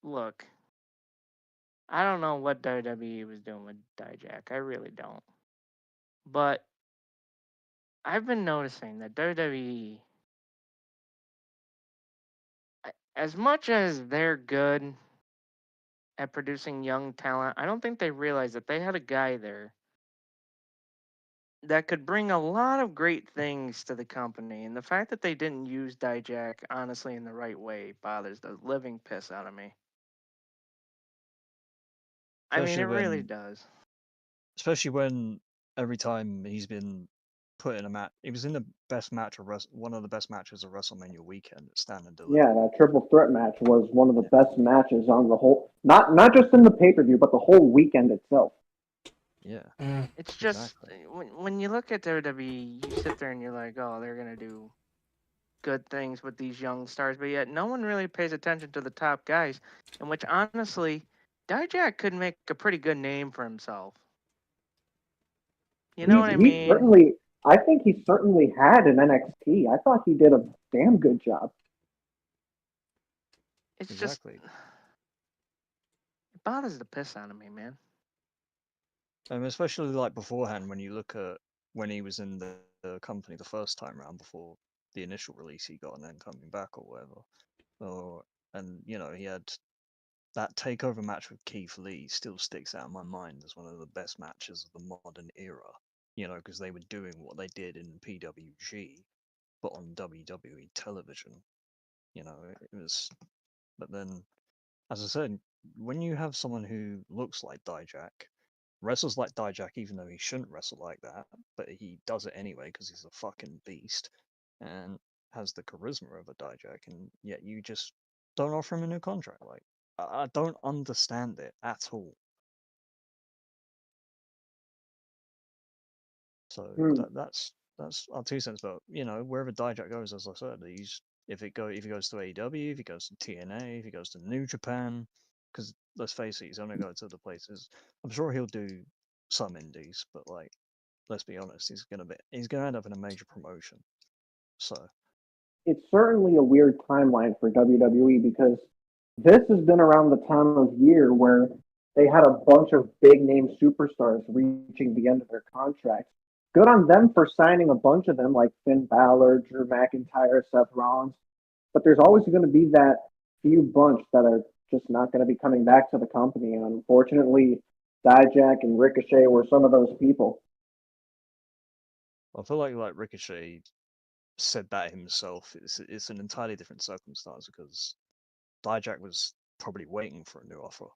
Look, I don't know what WWE was doing with Dijak. I really don't. But I've been noticing that WWE, as much as they're good at producing young talent, I don't think they realize that they had a guy there that could bring a lot of great things to the company. And the fact that they didn't use Dijak, honestly, in the right way bothers the living piss out of me. I mean, Especially it really when- does. Especially when every time he's been put in a match, he was in the best match of one of the best matches of WrestleMania weekend at Stand and Deliver. Yeah, that triple threat match was one of the best matches on the whole. Not just in the pay-per-view, but the whole weekend itself. Yeah. It's just Exactly. when you look at WWE, you sit there and you're like, oh, they're gonna do good things with these young stars, but yet no one really pays attention to the top guys. In which, honestly, Dijak could make a pretty good name for himself. You know what I mean? I think he certainly had an NXT. I thought he did a damn good job. It's Exactly. just it bothers the piss out of me, man. Especially like beforehand, when you look at when he was in the company the first time around before the initial release he got, and then coming back or whatever. And he had that takeover match with Keith Lee still sticks out in my mind as one of the best matches of the modern era. Because they were doing what they did in PWG, but on WWE television. It was. But then, as I said, when you have someone who looks like Dijak, wrestles like Dijak, even though he shouldn't wrestle like that, but he does it anyway because he's a fucking beast and has the charisma of a Dijak, and yet you just don't offer him a new contract. Like, I don't understand it at all. So that's our 2 cents. But wherever Dijak goes, as I said, if he goes to AEW, if he goes to TNA, if he goes to New Japan, because let's face it, he's only going to the places. I'm sure he'll do some indies, but like, let's be honest, he's gonna end up in a major promotion. So It's certainly a weird timeline for WWE because this has been around the time of year where they had a bunch of big name superstars reaching the end of their contracts. Good on them for signing a bunch of them, like Finn Balor, Drew McIntyre, Seth Rollins. But there's always going to be that few bunch that are just not going to be coming back to the company. And unfortunately, Dijak and Ricochet were some of those people. I feel like Ricochet said that himself. It's an entirely different circumstance because Dijak was probably waiting for a new offer.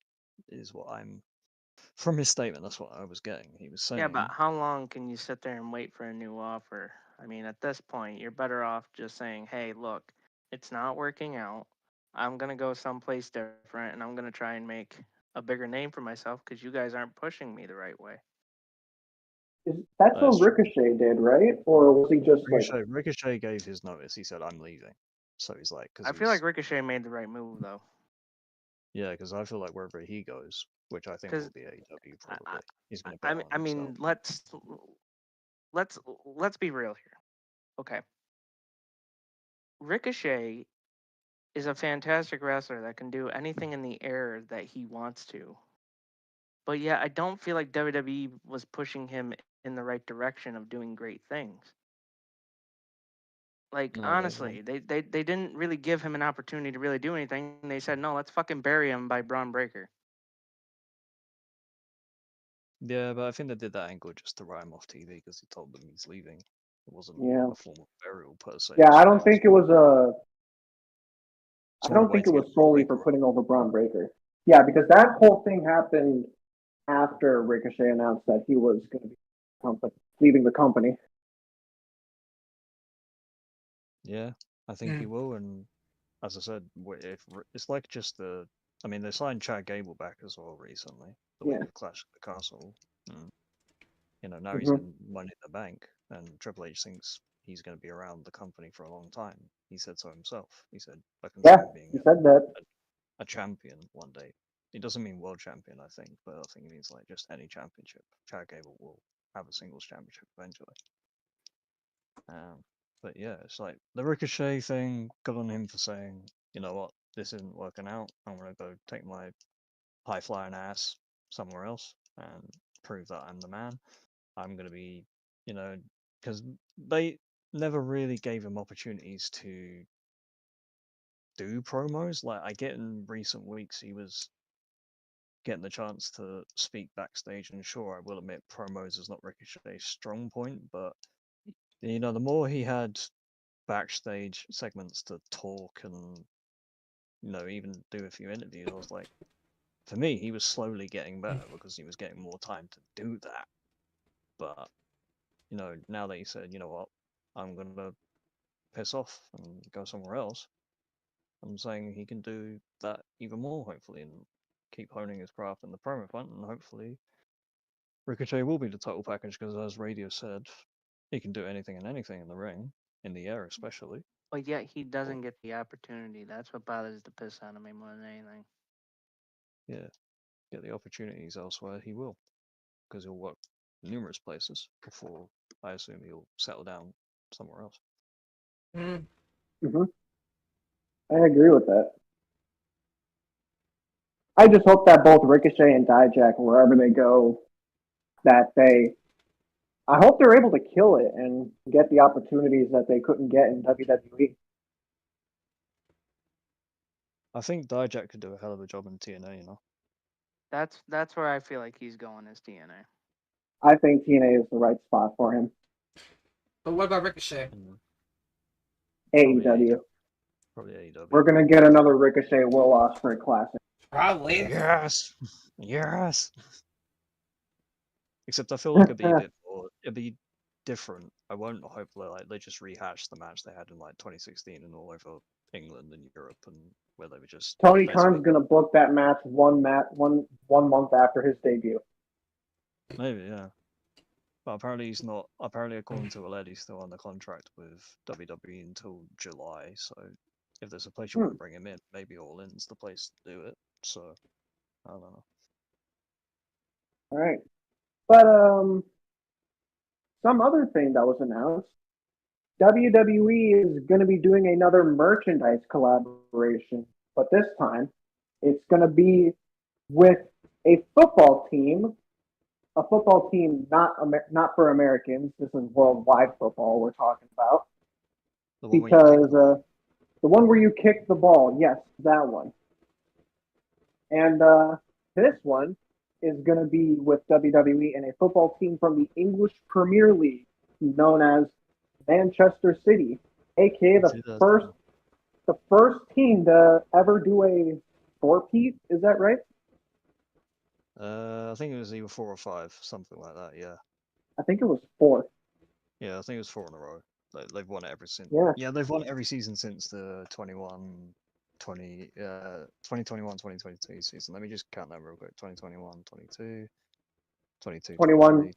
Is what I'm from his statement. That's what I was getting. He was saying, Yeah, but how long can you sit there and wait for a new offer? I mean, at this point, you're better off just saying, "Hey, look, it's not working out. I'm gonna go someplace different, and I'm gonna try and make a bigger name for myself because you guys aren't pushing me the right way." That's That's what true. Ricochet did, right? Or was he just like, Ricochet gave his notice. He said, "I'm leaving." So he's like, I feel like Ricochet made the right move though, yeah, because I feel like wherever he goes, which I think because will be AEW probably, he's going to I bet mean, on I himself. mean, let's be real here. Okay, Ricochet is a fantastic wrestler that can do anything in the air that he wants to. But yeah, I don't feel like WWE was pushing him in the right direction of doing great things. Like No, honestly, they didn't really give him an opportunity to really do anything. They said, "No, let's fucking bury him by Braun Breaker." yeah, but I think they did that angle just to write him off TV because he told them he's leaving. It wasn't yeah. a form of burial per se. Yeah, I It don't was think it was a. it's I more a don't way think to it get was solely Braun for Breaker putting over Braun Breaker. Yeah, because that whole thing happened after Ricochet announced that he was going to be leaving the company. Yeah, I think he will. And as I said, if it's like just the, I mean, they signed Chad Gable back as well recently, the Yeah. week of Clash at the Castle. Mm. You know, now he's Mhm. in Money in the Bank, and Triple H thinks he's going to be around the company for a long time. He said so himself. He said, "I can see Yeah, him being he said that. a champion one day." It doesn't mean world champion, I think, but I think it means like just any championship. Chad Gable will have a singles championship eventually. But yeah, it's like the Ricochet thing. Good on him for saying, "You know what, this isn't working out. I'm gonna go take my high flying ass somewhere else and prove that I'm the man. I'm gonna be, you know, because they never really gave him opportunities to do promos. Like I get in recent weeks, he was getting the chance to speak backstage, and sure, I will admit promos is not Ricochet's strong point, but you know, the more he had backstage segments to talk and you know even do a few interviews, I was like, for me, he was slowly getting better because he was getting more time to do that. But you know, now that he said, "You know what, I'm gonna piss off and go somewhere else," I'm saying he can do that even more, hopefully, and keep honing his craft in the promo front, and hopefully Ricochet will be the total package because, as Radio said, he can do anything and anything in the ring, in the air especially. But yet he doesn't get the opportunity. That's what bothers the piss out of me more than anything. Yeah, get the opportunities elsewhere, he will, because he'll work numerous places before I assume he'll settle down somewhere else. Mhm. I agree with that. I just hope that both Ricochet and Dijak, wherever they go, I hope they're able to kill it and get the opportunities that they couldn't get in WWE. I think Dijak could do a hell of a job in TNA, you know. That's where I feel like he's going as TNA. I think TNA is the right spot for him. But what about Ricochet? AEW. Probably AEW. We're gonna get another Ricochet Will Ospreay classic. Probably. Yes, yes. Except I feel like it'd be a bit more. It'd be different. I won't hope like they just rehash the match they had in like 2016 and all over England and Europe, and where they were just Tony basically Khan's gonna book that match one month after his debut. maybe, yeah. But apparently he's not. Apparently, according to Aled, he's still under contract with WWE until July. So if there's a place you want to bring him in, maybe All In's the place to do it. So I don't know. All right, but some other thing that was announced: WWE is going to be doing another merchandise collaboration, but this time it's going to be with a football team not for Americans. This is worldwide football we're talking about. The one where you kick Because the one where you kick the ball, yes, that one. And this one is going to be with WWE and a football team from the English Premier League, known as Manchester City, aka the first team to ever do a four-peat. Is that right? I think it was either 4 or 5, something like that. Yeah. I think it was 4. Yeah, I think it was 4 in a row. They've won it every since. Yeah. Yeah, they've won it every season since the 2021-2022 season. Let me just count that real quick. 2021, 22, 22, 21. 23.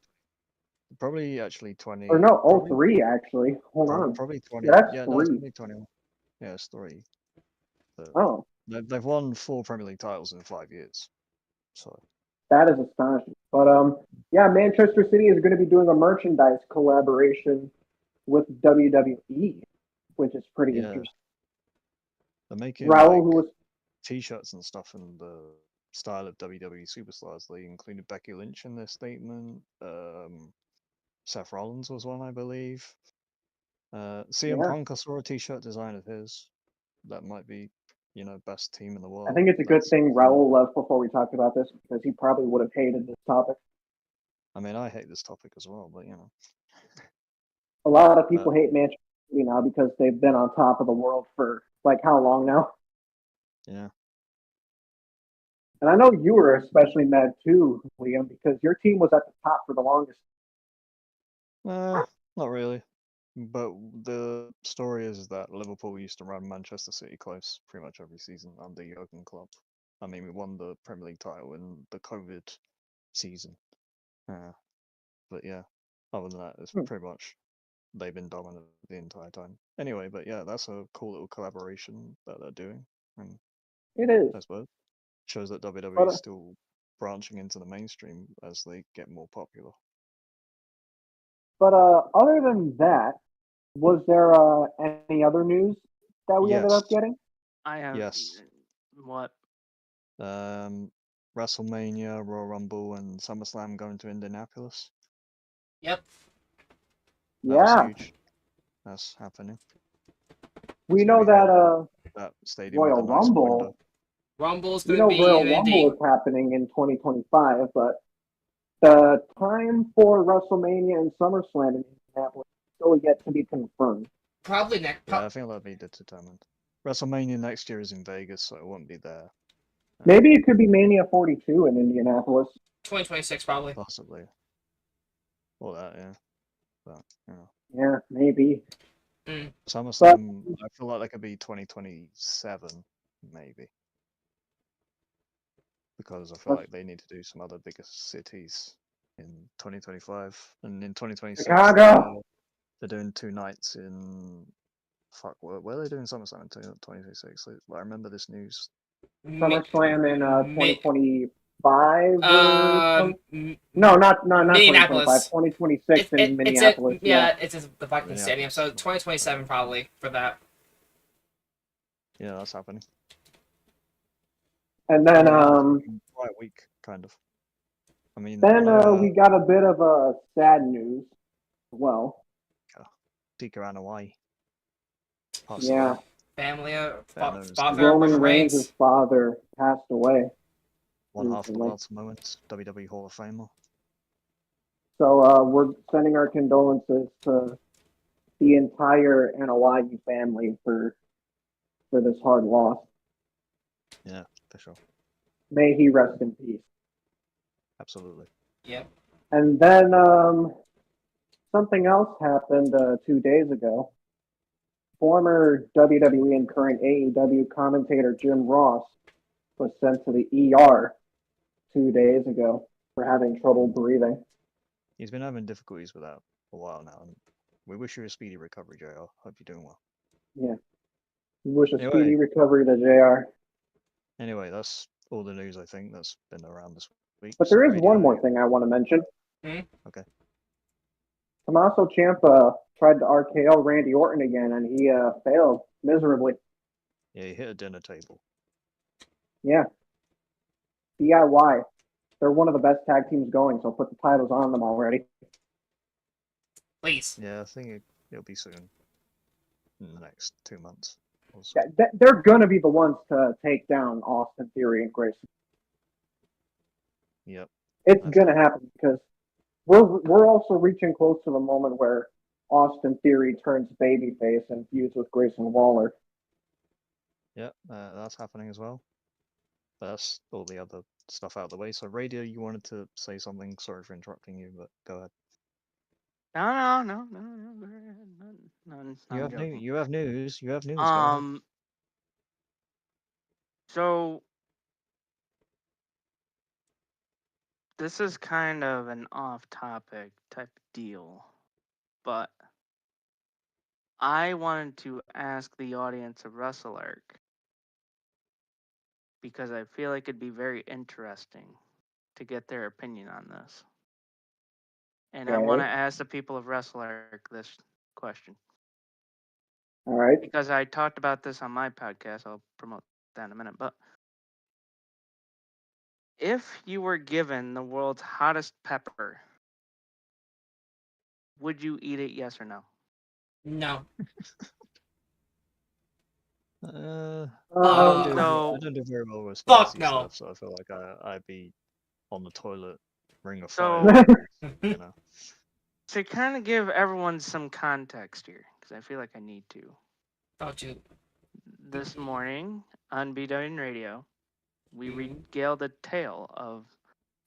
Probably actually 20. Or no, probably, 03 actually. Hold on. Probably 20. Yeah, that's yeah, 3. no, it's probably 21. Yeah, it's 3. But Oh, they've won 4 Premier League titles in 5 years. So that is astonishing. But yeah, Manchester City is going to be doing a merchandise collaboration with WWE, which is pretty interesting. They're making Raul, who was t-shirts and stuff in the style of WWE superstars. They included Becky Lynch in their statement. Seth Rollins was one, I believe. CM Punk, I saw a t-shirt design of his. That might be, best team in the world. I think it's a good thing Raul left before we talked about this, because he probably would have hated this topic. I mean, I hate this topic as well, but a lot of people hate Manchester City now because they've been on top of the world for like how long now? Yeah. And I know you were especially mad too, Liam, because your team was at the top for the longest. Not really. But the story is that Liverpool used to run Manchester City close pretty much every season under Jurgen Klopp. I mean, we won the Premier League title in the COVID season. But yeah, other than that, it's pretty much they've been dominant the entire time. Anyway, but yeah, that's a cool little collaboration that they're doing. And it is. I suppose shows that WWE is still branching into the mainstream as they get more popular. But other than that, was there any other news that we ended up getting? I have. Yes. What? WrestleMania, Royal Rumble, and SummerSlam going to Indianapolis. Yep. Yeah. Huge. That's happening. We know that that stadium Royal Rumble. Rumble's going to be Royal in Rumble is happening in 2025, but the time for WrestleMania and SummerSlam in Indianapolis is still yet to be confirmed. Probably next. Yeah, I think that'll be determined. WrestleMania next year is in Vegas, so it won't be there. Maybe it could be Mania 42 in Indianapolis. 2026, probably. Possibly. Or that, yeah. But, Yeah, maybe. SummerSlam, I feel like that could be 2027, maybe. Because I feel like they need to do some other bigger cities in 2025. And in 2026, Chicago! They're doing 2 nights in... Fuck, where are they doing SummerSlam in 2026? I remember this news. SummerSlam in 2025? No, not 2025. 2026 in Minneapolis. It's at the Vikings Stadium, so 2027 probably for that. Yeah, that's happening. And then quite a week, kind of. I mean, then we got a bit of sad news as well. Tika Anawai. Yeah. Family father Roman Reigns' father passed away. One half of the world's moments, WWE Hall of Famer. So we're sending our condolences to the entire Anawai family for this hard loss. Yeah, for sure. May he rest in peace. Absolutely. Yep. And then something else happened 2 days ago. Former WWE and current AEW commentator Jim Ross was sent to the ER 2 days ago for having trouble breathing. He's been having difficulties with that for a while now, and we wish you a speedy recovery, JR. Hope you're doing well. Yeah. We wish a speedy recovery to JR. Anyway, that's all the news I think that's been around this week. But there is one more thing I want to mention. Okay. Tommaso Ciampa tried to RKO Randy Orton again, and he failed miserably. Yeah, he hit a dinner table. Yeah. DIY. They're one of the best tag teams going, so put the titles on them already. Please. Yeah, I think it'll be soon. In the next 2 months. Or so. They're gonna be the ones to take down Austin Theory and Grayson. Yep. It's That's gonna right. happen because we're also reaching close to the moment where Austin Theory turns babyface and feuds with Grayson Waller. Yep, that's happening as well. That's all the other stuff out of the way. So, Radio, you wanted to say something. Sorry for interrupting you, but go ahead. No. You have joking. You have news. You have news. Go ahead. So this is kind of an off-topic type deal, but I wanted to ask the audience of Wrestle Arc because I feel like it'd be very interesting to get their opinion on this. And I want to Okay. ask the people of Wrestle Arc this question. All right. Because I talked about this on my podcast. I'll promote that in a minute. But if you were given the world's hottest pepper, would you eat it, yes or no? No. I So- don't do very well with Fuck spicy no. stuff, so I feel like I'd be on the toilet, ring of So- fire. You know. To kind of give everyone some context here, because I feel like I need to. Don't you? This morning on BW Radio, we regaled a tale of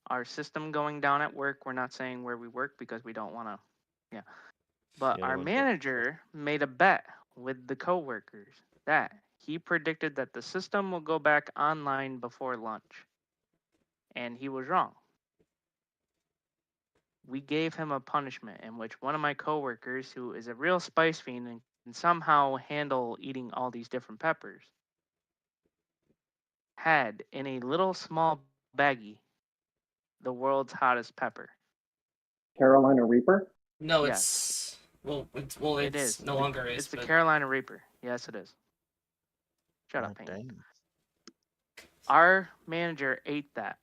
our system going down at work. We're not saying where we work because we don't want to. Yeah. But Yeah, our well, manager made a bet with the coworkers that he predicted that the system will go back online before lunch. And he was wrong. We gave him a punishment in which one of my coworkers, who is a real spice fiend and can somehow handle eating all these different peppers, had in a little small baggie the world's hottest pepper. Carolina Reaper. No, Yes. it's It is. no longer is. It's the but- Carolina Reaper. Yes, it is. Shut up, God Payne. damn. Our manager ate that,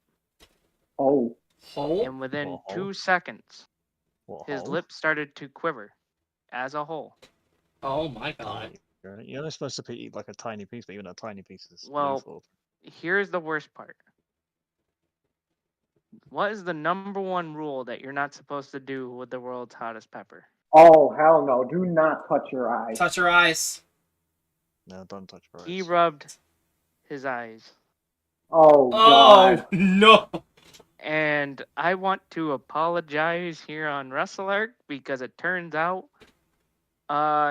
Oh, Hole? and within Whoa. 2 seconds, What his hole? lips started to quiver as a whole. Oh my god. You're only supposed to eat like a tiny piece, but even a tiny piece is Well, lethal. Here's the worst part. What is the number one rule that you're not supposed to do with the world's hottest pepper? oh, hell no! Do not touch your eyes. Touch your eyes. No, don't touch your eyes. He rubbed his eyes. Oh God! Oh no. And I want to apologize here on Wrestle Arc because it turns out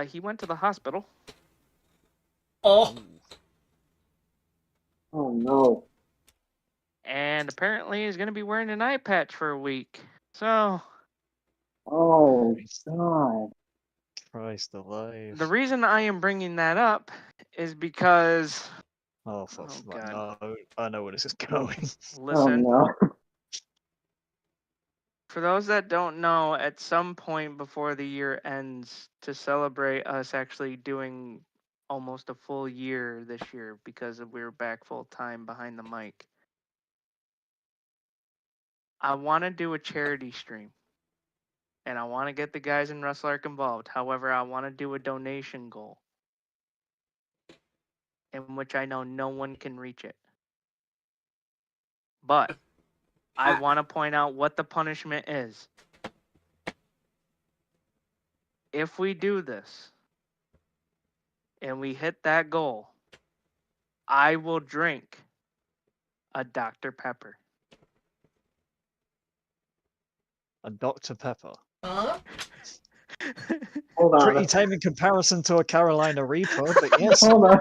he went to the hospital. Oh. Oh no! And apparently he's going to be wearing an eye patch for a week. So Oh God! Christ alive. the reason I am bringing that up is because, Oh, for Oh, fuck. God. No, I know where this is going. listen, Oh no! for those that don't know, at some point before the year ends, to celebrate us actually doing almost a full year this year because we're back full time behind the mic, I want to do a charity stream. And I want to get the guys in Wrestle Arc involved. However, I want to do a donation goal in which I know no one can reach it. But I want to point out what the punishment is. If we do this and we hit that goal, I will drink a Dr. Pepper. A Dr. Pepper. Huh? Hold on! Pretty tame in comparison to a Carolina Reaper, but yes. Hold on!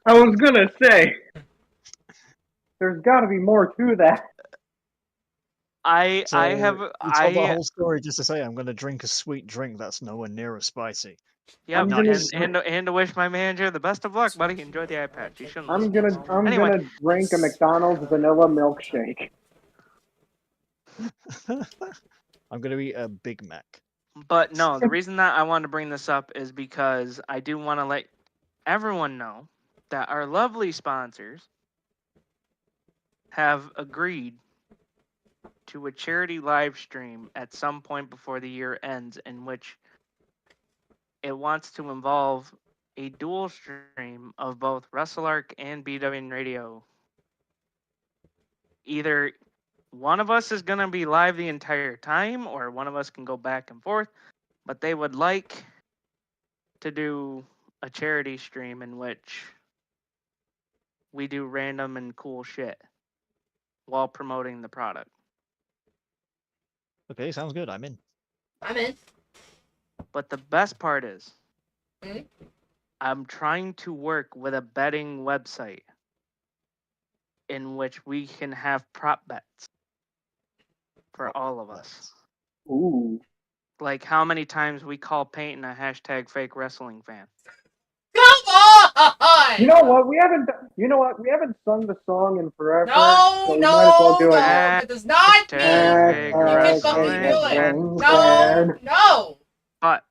I was gonna say, there's got to be more to that. I So have you told the whole story just to say I'm going to drink a sweet drink that's nowhere near as spicy. Yep, I'm gonna- and to wish my manager the best of luck, buddy. Enjoy the eye patch. You shouldn't I'm listen. gonna Anyway. drink a McDonald's vanilla milkshake. I'm going to eat a Big Mac. But no, the reason that I wanted to bring this up is because I do want to let everyone know that our lovely sponsors have agreed to a charity live stream at some point before the year ends, in which it wants to involve a dual stream of both Wrestle Arc and BW Radio. Either one of us is going to be live the entire time, or one of us can go back and forth, but they would like to do a charity stream in which we do random and cool shit while promoting the product. Okay, sounds good. I'm in. I'm in. But the best part is, Mhm. I'm trying to work with a betting website in which we can have prop bets for all of us. Ooh. Like how many times we call Peyton a hashtag fake wrestling fan. Come on! You know what? We haven't. You know what? We haven't sung the song in forever. No, so we no, might as well do no. it. That does not mean Hashtag you can fucking wrestling do it. fan. No, no. But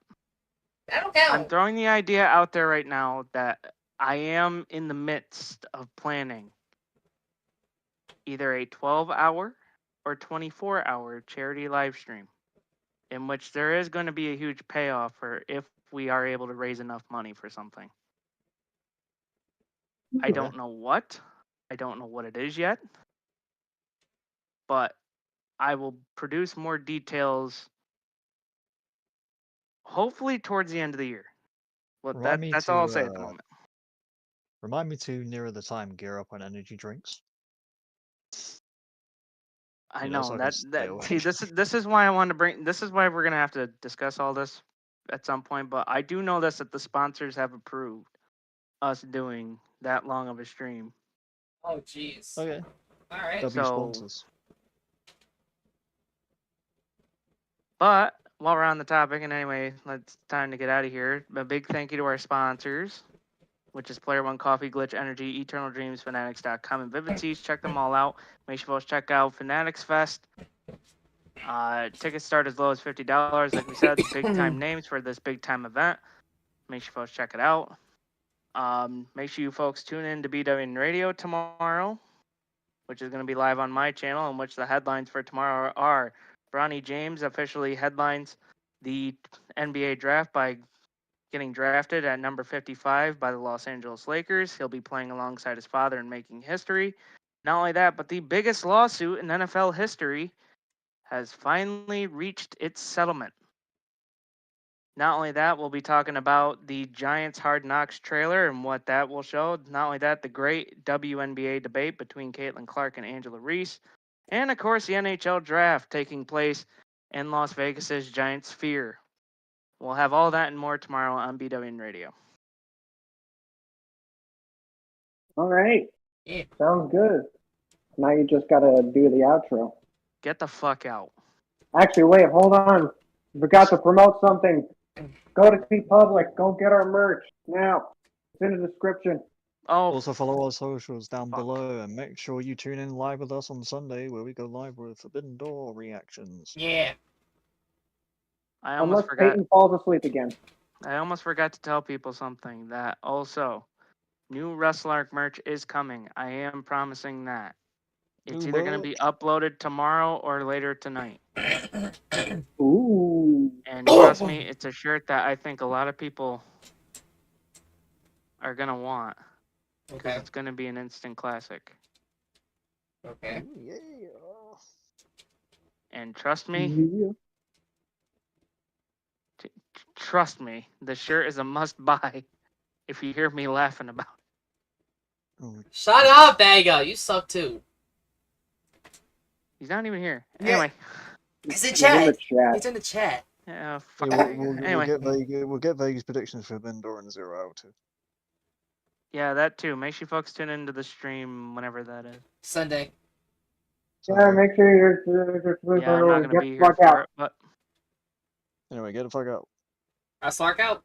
That don't count. I'm throwing the idea out there right now that I am in the midst of planning either a 12-hour or 24-hour charity live stream in which there is going to be a huge payoff for if we are able to raise enough money for something. I don't know what. I don't know what it is yet. But I will produce more details hopefully towards the end of the year. Well, Remind me that's all I'll to, say at the moment. Remind me to, nearer the time, gear up on energy drinks. I You know, know so I can that stay awake. see this is why I wanted to bring this is why we're gonna have to discuss all this at some point, but I do know this that the sponsors have approved us doing that long of a stream. Oh, jeez. Okay, All right. W So- sponsors. But while we're on the topic, and anyway, it's time to get out of here. A big thank you to our sponsors, which is Player One Coffee, Glitch Energy, Eternal Dreams, Fanatics.com, and Vivid Seas. Check them all out. Make sure you folks check out Fanatics Fest. Tickets start as low as $50. Like we said, big time names for this big time event. Make sure you folks check it out. Make sure you folks tune in to BW Radio tomorrow, which is going to be live on my channel, in which the headlines for tomorrow are Bronny James officially headlines the NBA draft by getting drafted at number 55 by the Los Angeles Lakers. He'll be playing alongside his father and making history. Not only that, but the biggest lawsuit in NFL history has finally reached its settlement. Not only that, we'll be talking about the Giants Hard Knocks trailer and what that will show. Not only that, the great WNBA debate between Caitlin Clark and Angela Reese. And, of course, the NHL draft taking place in Las Vegas's Giants Sphere. We'll have all that and more tomorrow on BWN Radio. All right. Yeah. Sounds good. Now you just gotta do the outro. Get the fuck out. Actually, wait, hold on. Forgot to promote something. Go to TeePublic. Go get our merch now. It's in the description. Oh, Also follow our socials down fuck. below, and make sure you tune in live with us on Sunday, where we go live with Forbidden Door reactions. Yeah. I Unless almost forgot. Peyton falls asleep again. I almost forgot to tell people something, that also new Wrestle Arc merch is coming. I am promising that. It's New either going to be uploaded tomorrow or later tonight. Ooh. And trust me, it's a shirt that I think a lot of people are going to want. Because Okay. it's going to be an instant classic. Okay. Ooh, yeah. And trust me, Yeah. trust me, the shirt is a must buy if you hear me laughing about it. Oh, Shut up, Vega. You suck too. He's not even here. Yeah. Anyway. He's in It's in the chat. chat. He's in the chat. Yeah, yeah, fuck. we'll get Vegas predictions for Forbidden Door and 0 out too. Yeah, that too. Make sure you folks tune into the stream whenever that is. Sunday. Yeah, make sure you're Yeah, I'm not going to get be the here fuck for out. it, but Anyway, get the fuck out. Wrestle Arc out.